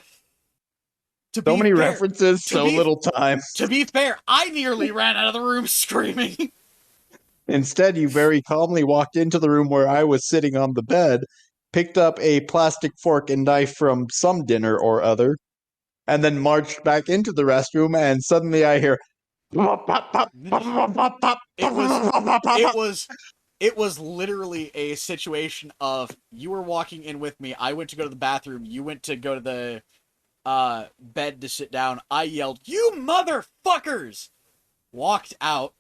Speaker 2: To
Speaker 1: So
Speaker 2: be
Speaker 1: many
Speaker 2: fair,
Speaker 1: references,
Speaker 2: to
Speaker 1: so
Speaker 2: be
Speaker 1: little time.
Speaker 2: to be fair, I nearly ran out of the room screaming.
Speaker 1: Instead, you very calmly walked into the room where I was sitting on the bed, picked up a plastic fork and knife from some dinner or other, and then marched back into the restroom, and suddenly I hear
Speaker 2: It was it was it was literally a situation of you were walking in with me, I went to go to the bathroom, you went to go to the bed to sit down, I yelled, "You motherfuckers!" Walked out,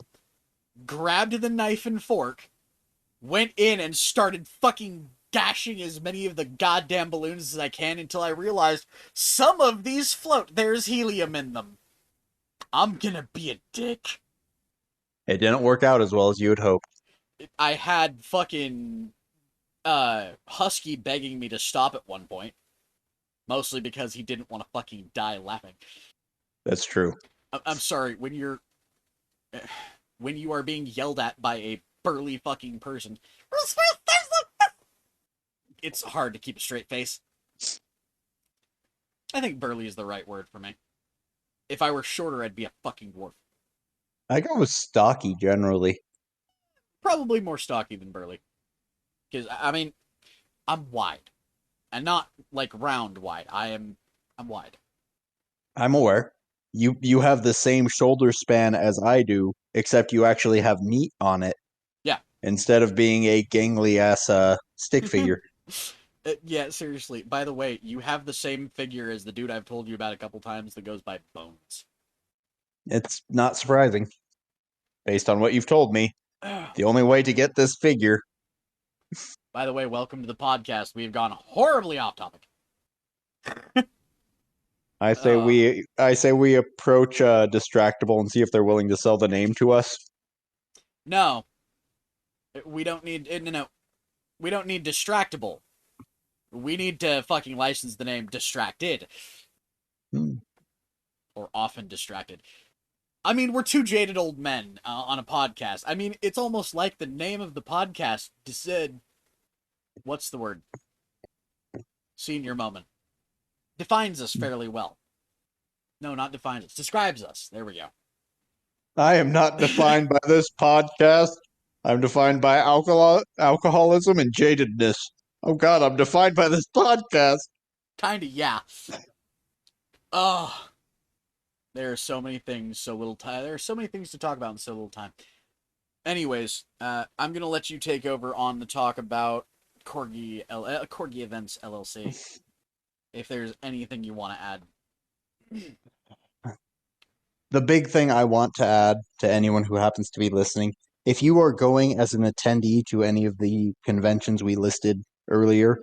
Speaker 2: grabbed the knife and fork, went in and started fucking gashing as many of the goddamn balloons as I can until I realized some of these float. There's helium in them. I'm gonna be a dick.
Speaker 1: It didn't work out as well as you had hoped.
Speaker 2: I had fucking Husky begging me to stop at one point. Mostly because he didn't want to fucking die laughing.
Speaker 1: That's true.
Speaker 2: I'm sorry, when you are being yelled at by a burly fucking person, it's hard to keep a straight face. I think burly is the right word for me. If I were shorter, I'd be a fucking dwarf.
Speaker 1: I go with stocky generally.
Speaker 2: Probably more stocky than burly. Because, I mean, I'm wide. And not, like, round wide. I'm wide.
Speaker 1: I'm aware. You have the same shoulder span as I do, except you actually have meat on it.
Speaker 2: Yeah.
Speaker 1: Instead of being a gangly ass stick figure.
Speaker 2: Yeah, seriously. By the way, you have the same figure as the dude I've told you about a couple times that goes by Bones.
Speaker 1: It's not surprising. Based on what you've told me, the only way to get this figure.
Speaker 2: By the way, welcome to the podcast. We've gone horribly off topic.
Speaker 1: I say we approach Distractable and see if they're willing to sell the name to us.
Speaker 2: No. We don't need no. We don't need Distractable. We need to fucking license the name Distracted. Or Often Distracted. I mean, we're two jaded old men on a podcast. I mean, it's almost like the name of the podcast said, what's the word? Senior moment. Defines us fairly well. No, not defines us. Describes us. There we go.
Speaker 1: I am not defined by this podcast. I'm defined by alcoholism and jadedness. Oh God, I'm defined by this podcast.
Speaker 2: Kinda, yeah. Oh, there are so many things, so little time. There are so many things to talk about in so little time. Anyways, I'm gonna let you take over on the talk about Corgi Events LLC. If there's anything you want to add.
Speaker 1: The big thing I want to add to anyone who happens to be listening, if you are going as an attendee to any of the conventions we listed earlier,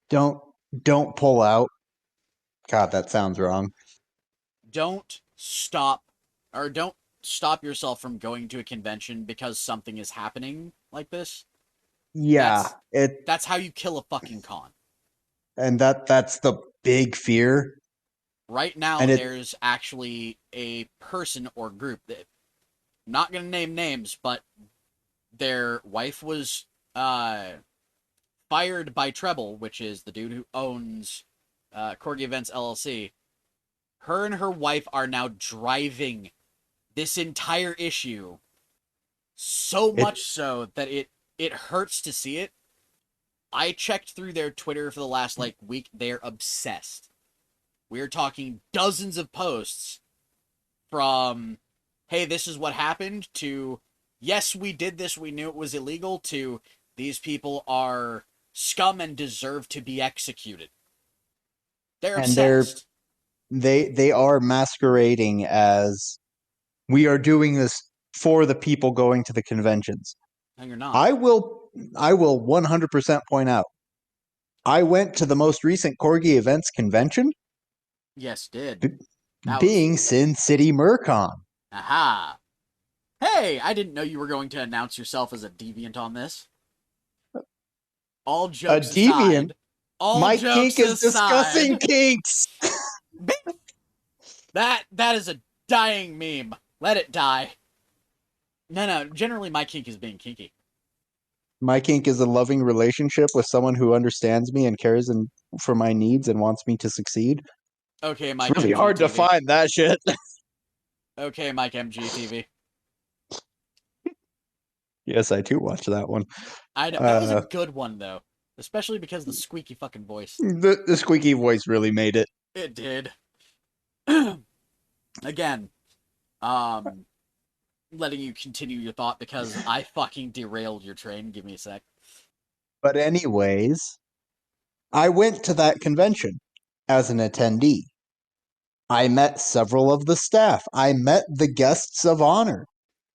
Speaker 1: don't pull out. God, that sounds wrong.
Speaker 2: Don't stop yourself from going to a convention because something is happening like this.
Speaker 1: Yeah,
Speaker 2: That's how you kill a fucking con.
Speaker 1: And that's the big fear.
Speaker 2: Right now, there's actually a person or group that, I'm not going to name names, but their wife was fired by Treble, which is the dude who owns Corgi Events LLC. Her and her wife are now driving this entire issue so much so that it hurts to see it. I checked through their Twitter for the last week. They're obsessed. We're talking dozens of posts from, hey, this is what happened, to yes, we did this, we knew it was illegal, to these people are scum and deserve to be executed. They're
Speaker 1: And
Speaker 2: obsessed.
Speaker 1: they are masquerading as we are doing this for the people going to the conventions.
Speaker 2: No, you're not.
Speaker 1: I will 100% point out. I went to the most recent Corgi Events convention,
Speaker 2: Yes, did.
Speaker 1: b-
Speaker 2: That was.
Speaker 1: being Sin City Mercon.
Speaker 2: Aha. Hey, I didn't know you were going to announce yourself as a deviant on this. All
Speaker 1: A
Speaker 2: jokes
Speaker 1: deviant.
Speaker 2: aside. All
Speaker 1: My kink
Speaker 2: jokes
Speaker 1: is discussing
Speaker 2: aside.
Speaker 1: kinks.
Speaker 2: That is a dying meme. Let it die. No. Generally, my kink is being kinky.
Speaker 1: My kink is a loving relationship with someone who understands me and cares for my needs and wants me to succeed.
Speaker 2: Okay,
Speaker 1: It's
Speaker 2: Mike
Speaker 1: really hard to
Speaker 2: MGTV.
Speaker 1: find that shit.
Speaker 2: Okay, Mike MGTV.
Speaker 1: Yes, I do watch that one.
Speaker 2: I know that was a
Speaker 1: Uh,
Speaker 2: good one though, especially because of the squeaky fucking voice.
Speaker 1: the squeaky voice really made it.
Speaker 2: It did. Again, um, letting you continue your thought because I fucking derailed your train. Give me a sec.
Speaker 1: But anyways, I went to that convention as an attendee. I met several of the staff. I met the guests of honor.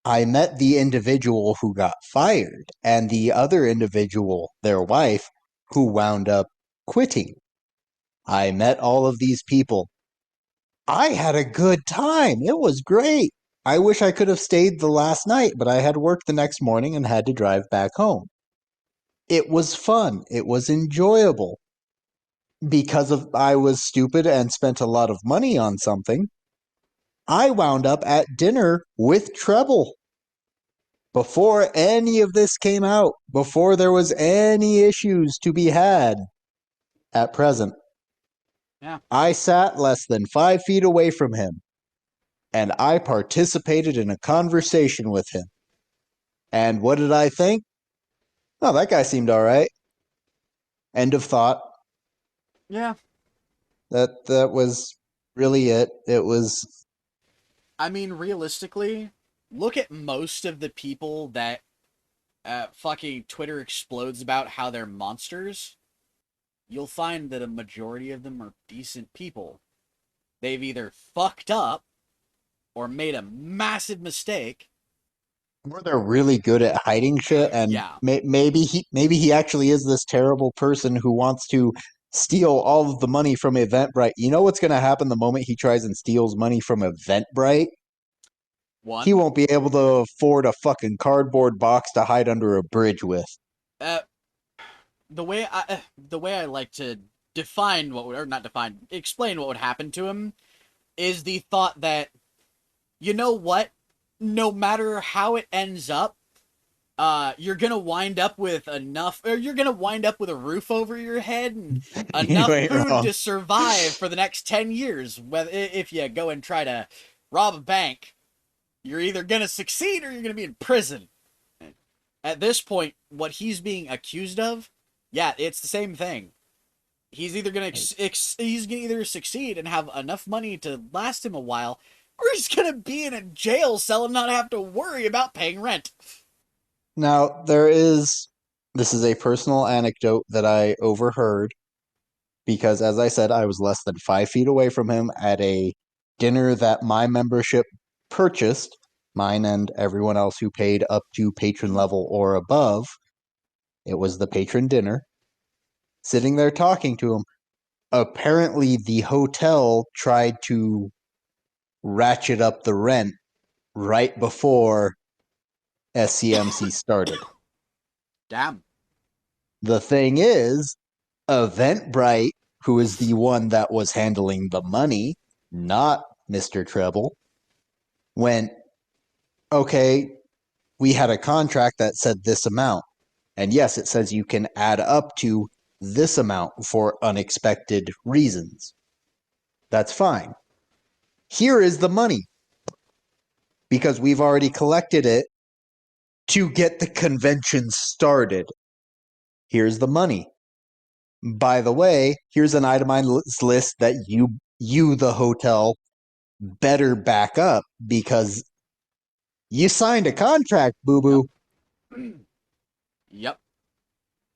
Speaker 1: I met the individual who got fired and the other individual, their wife, who wound up quitting. I met all of these people. I had a good time. It was great. I wish I could have stayed the last night, but I had work the next morning and had to drive back home. It was fun. It was enjoyable. Because of I was stupid and spent a lot of money on something, I wound up at dinner with Treble before any of this came out, before there was any issues to be had at present.
Speaker 2: Yeah.
Speaker 1: I sat less than 5 feet away from him, and I participated in a conversation with him. And what did I think? Oh, that guy seemed all right. End of thought.
Speaker 2: Yeah.
Speaker 1: That was really it. It was
Speaker 2: I mean, realistically, look at most of the people that fucking Twitter explodes about how they're monsters. You'll find that a majority of them are decent people. They've either fucked up or made a massive mistake.
Speaker 1: where they're really good at hiding shit, and
Speaker 2: Yeah.
Speaker 1: maybe he actually is this terrible person who wants to steal all of the money from Eventbrite. You know what's going to happen the moment he tries and steals money from Eventbrite? He
Speaker 2: One,
Speaker 1: won't be able to afford a fucking cardboard box to hide under a bridge with.
Speaker 2: uh, the way I like to define what would, or not define, explain what would happen to him is the thought that, you know what, no matter how it ends up, you're gonna wind up with enough, or you're gonna wind up with a roof over your head and
Speaker 1: You
Speaker 2: enough
Speaker 1: ain't
Speaker 2: food
Speaker 1: wrong.
Speaker 2: to survive for the next 10 years. Whether if you go and try to rob a bank, you're either gonna succeed or you're gonna be in prison. At this point, what he's being accused of, yeah, it's the same thing. He's gonna either succeed and have enough money to last him a while, or he's gonna be in a jail cell and not have to worry about paying rent.
Speaker 1: Now, this is a personal anecdote that I overheard because, as I said, I was less than 5 feet away from him at a dinner that my membership purchased, mine and everyone else who paid up to patron level or above. It was the patron dinner. Sitting there talking to him, apparently the hotel tried to ratchet up the rent right before SCMC started.
Speaker 2: Damn.
Speaker 1: The thing is, Eventbrite, who is the one that was handling the money, not Mr. Treble, went, okay, we had a contract that said this amount. And yes, it says you can add up to this amount for unexpected reasons. That's fine. Here is the money because we've already collected it to get the convention started. Here's the money. By the way, here's an itemized list that you the hotel, better back up because You signed a contract, boo-boo.
Speaker 2: Yep. Yep.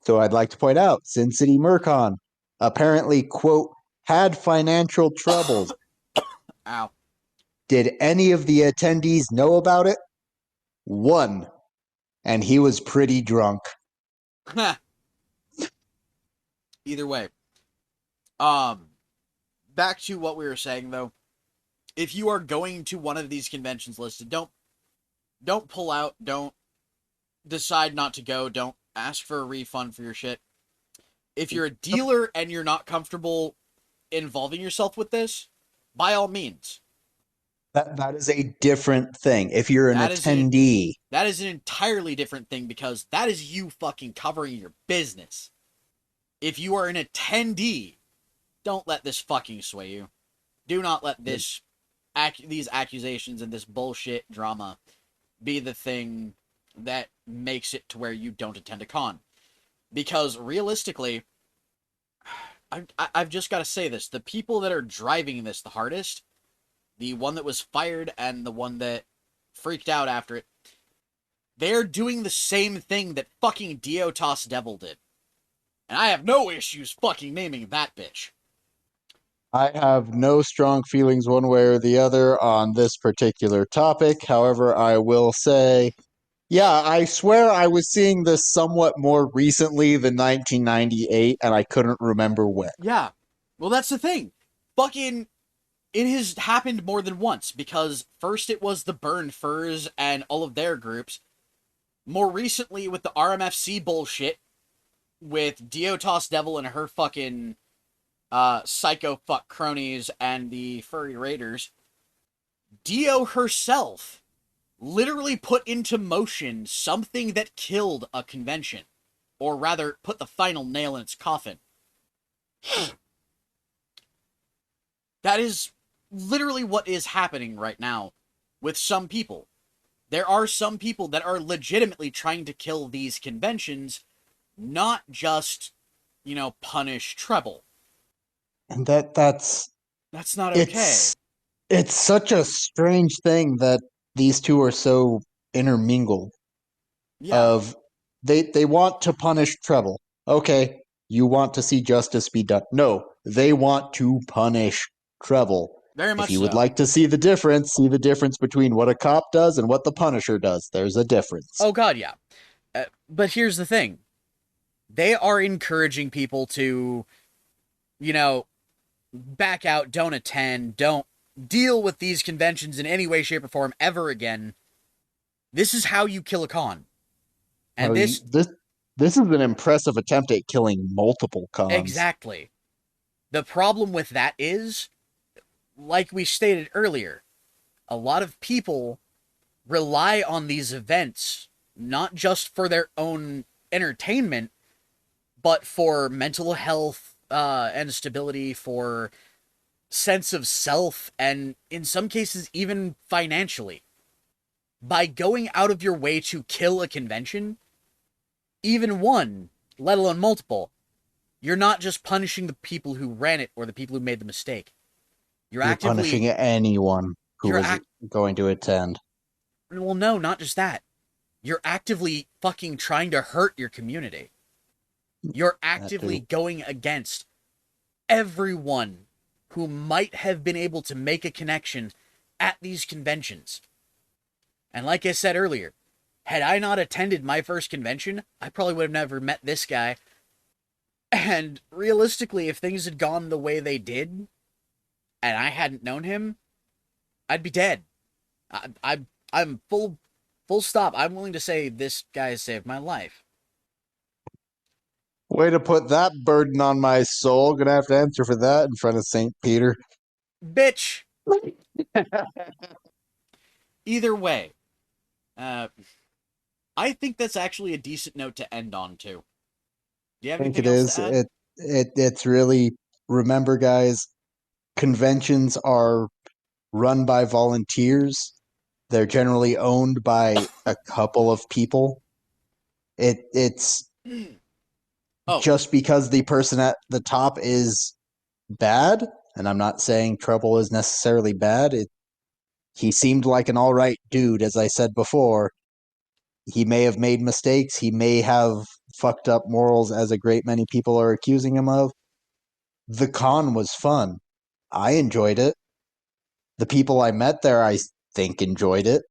Speaker 1: So I'd like to point out, Sin City Murcon apparently, quote, had financial troubles.
Speaker 2: Ow.
Speaker 1: Did any of the attendees know about it? One. And he was pretty drunk.
Speaker 2: Either way. Back to what we were saying though. If you are going to one of these conventions listed, don't pull out, don't decide not to go, don't ask for a refund for your shit. If you're a dealer and you're not comfortable involving yourself with this, by all means.
Speaker 1: That is a different thing. If you're an
Speaker 2: That is an
Speaker 1: attendee,
Speaker 2: that is an entirely different thing because that is you fucking covering your business. If you are an attendee, don't let this fucking sway you. Do not let these accusations and this bullshit drama be the thing that makes it to where you don't attend a con. Because realistically, I've just got to say this. The people that are driving this the hardest, the one that was fired and the one that freaked out after it, they're doing the same thing that fucking Diotos Devil did. And I have no issues fucking naming that bitch.
Speaker 1: I have no strong feelings one way or the other on this particular topic. However, I will say, yeah, I swear I was seeing this somewhat more recently than 1998, and I couldn't remember when.
Speaker 2: Yeah. Well, that's the thing. Fucking, it has happened more than once because first it was the Burn Furs and all of their groups. More recently with the RMFC bullshit with Diotos Devil and her fucking psycho fuck cronies and the Furry Raiders. Dio herself literally put into motion something that killed a convention. Or rather, put the final nail in its coffin. That is literally what is happening right now with some people. There are some people that are legitimately trying to kill these conventions, not just, punish Treble.
Speaker 1: And that's
Speaker 2: That's not okay.
Speaker 1: it's it's such a strange thing that these two are so intermingled.
Speaker 2: Yeah,
Speaker 1: Of they want to punish Treble. Okay, you want to see justice be done. No, they want to punish Treble.
Speaker 2: very
Speaker 1: If
Speaker 2: much
Speaker 1: you would
Speaker 2: so.
Speaker 1: like to see the difference between what a cop does and what the Punisher does. There's a difference.
Speaker 2: Oh god, yeah. But here's the thing. They are encouraging people to, you know, back out, don't attend, don't deal with these conventions in any way, shape, or form ever again. This is how you kill a con. And
Speaker 1: Oh,
Speaker 2: this,
Speaker 1: this is an impressive attempt at killing multiple cons.
Speaker 2: exactly. The problem with that is, like we stated earlier, a lot of people rely on these events not just for their own entertainment, but for mental health and stability, for sense of self, and in some cases, even financially. By going out of your way to kill a convention, even one, let alone multiple, you're not just punishing the people who ran it or the people who made the mistake. You're
Speaker 1: You're
Speaker 2: actively,
Speaker 1: punishing anyone who
Speaker 2: you're
Speaker 1: was
Speaker 2: act.
Speaker 1: going to attend.
Speaker 2: Well, no, not just that. You're actively fucking trying to hurt your community. You're
Speaker 1: That too.
Speaker 2: actively going against everyone who might have been able to make a connection at these conventions. And like I said earlier, had I not attended my first convention, I probably would have never met this guy. And realistically, if things had gone the way they did, and I hadn't known him, I'd be dead. I'm full stop. I'm willing to say this guy has saved my life.
Speaker 1: Way to put that burden on my soul. Gonna have to answer for that in front of St. Peter.
Speaker 2: Bitch. Either way, uh, I think that's actually a decent note to end on too. Do you have
Speaker 1: I think
Speaker 2: anything
Speaker 1: it
Speaker 2: else to
Speaker 1: is.
Speaker 2: add?
Speaker 1: It's really, remember, guys, conventions are run by volunteers. They're generally owned by a couple of people. It's
Speaker 2: Oh,
Speaker 1: just because the person at the top is bad, and I'm not saying Trouble is necessarily bad. He seemed like an alright dude, as I said before. He may have made mistakes, he may have fucked up morals, as a great many people are accusing him of. The con was fun. I enjoyed it. The people I met there, I think, enjoyed it.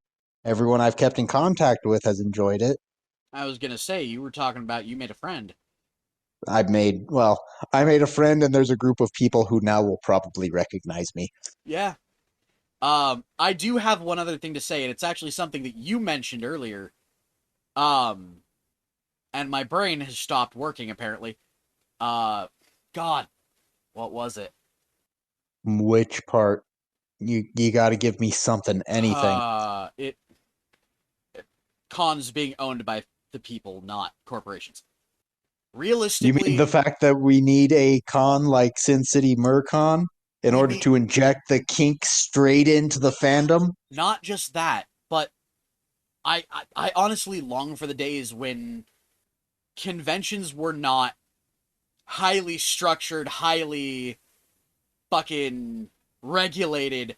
Speaker 1: Everyone I've kept in contact with has enjoyed it.
Speaker 2: I was gonna say, you were talking about you made a friend.
Speaker 1: I made a friend, and there's a group of people who now will probably recognize me.
Speaker 2: Yeah. I do have one other thing to say, and it's actually something that you mentioned earlier. Um, and my brain has stopped working apparently. Uh, God, what was it?
Speaker 1: Which part? You got to give me something, anything.
Speaker 2: It cons being owned by the people, not corporations.
Speaker 1: You mean
Speaker 2: Realistically,
Speaker 1: the fact that we need a con like Sin City Mercon in
Speaker 2: we
Speaker 1: order
Speaker 2: need
Speaker 1: to inject the kink straight into the fandom?
Speaker 2: not just that, but I honestly long for the days when conventions were not highly structured, highly fucking regulated,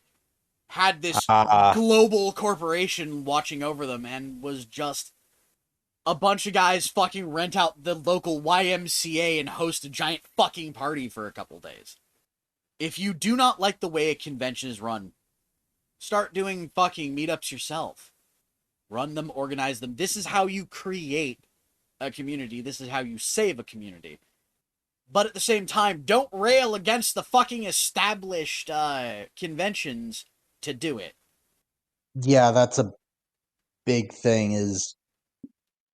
Speaker 2: had this
Speaker 1: Ah,
Speaker 2: global corporation watching over them, and was just a bunch of guys fucking rent out the local YMCA and host a giant fucking party for a couple days. If you do not like the way a convention is run, start doing fucking meetups yourself. Run them, organize them. This is how you create a community. This is how you save a community. But at the same time, don't rail against the fucking established conventions to do it.
Speaker 1: yeah, that's a big thing. Is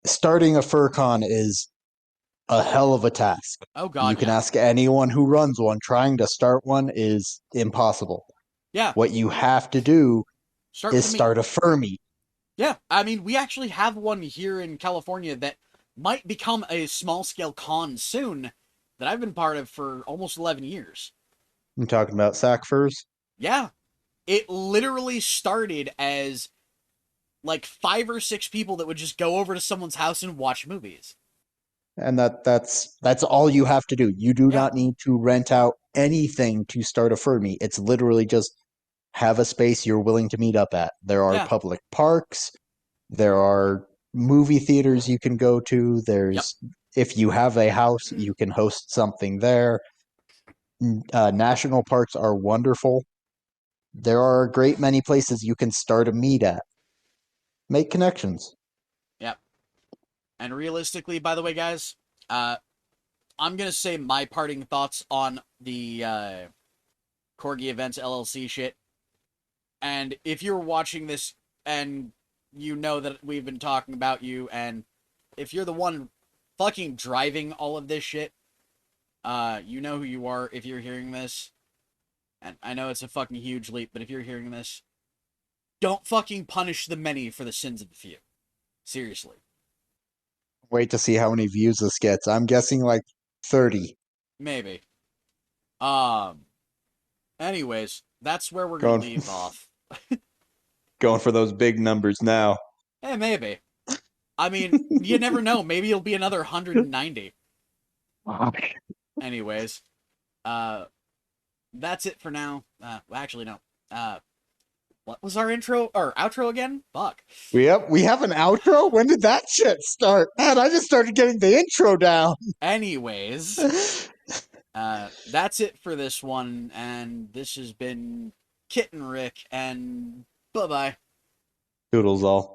Speaker 1: starting a furcon is a hell of a task.
Speaker 2: Oh
Speaker 1: You
Speaker 2: god,
Speaker 1: can
Speaker 2: yeah.
Speaker 1: ask anyone who runs one. Trying to start one is impossible.
Speaker 2: Yeah,
Speaker 1: What you have to do
Speaker 2: start with
Speaker 1: is
Speaker 2: a meet.
Speaker 1: start a Furmy.
Speaker 2: Yeah, I mean, we actually have one here in California that might become a small scale con soon that I've been part of for almost 11 years.
Speaker 1: I'm talking about sack furs.
Speaker 2: Yeah, it literally started as like 5 or 6 people that would just go over to someone's house and watch movies.
Speaker 1: And that's all you have to do. You do
Speaker 2: Yeah,
Speaker 1: not need to rent out anything to start a Furmy. It's literally just have a space you're willing to meet up at. There are
Speaker 2: yeah,
Speaker 1: public parks, there are movie theaters you can go to.
Speaker 2: yep,
Speaker 1: There's if you have a house, you can host something there. National parks are wonderful. There are a great many places you can start a meet at. Make connections.
Speaker 2: yep. And realistically, by the way, guys, uh, I'm gonna say my parting thoughts on the Corgi Events LLC shit. And if you're watching this and you know that we've been talking about you, and if you're the one fucking driving all of this shit, you know who you are if you're hearing this. And I know it's a fucking huge leap, but if you're hearing this, don't fucking punish the many for the sins of the few. Seriously.
Speaker 1: Wait to see how many views this gets. I'm guessing like 30.
Speaker 2: Maybe. Anyways, that's where we're gonna
Speaker 1: Going
Speaker 2: leave off.
Speaker 1: going for those big numbers now.
Speaker 2: Maybe. I mean, you never know. Maybe it'll be another 190. Anyways, uh, that's it for now. Actually, no. What was our intro or outro again? Fuck.
Speaker 1: We have an outro? When did that shit start? Man, I just started getting the intro down.
Speaker 2: Anyways, that's it for this one, and this has been Kit and Rick, and bye bye.
Speaker 1: Toodles all.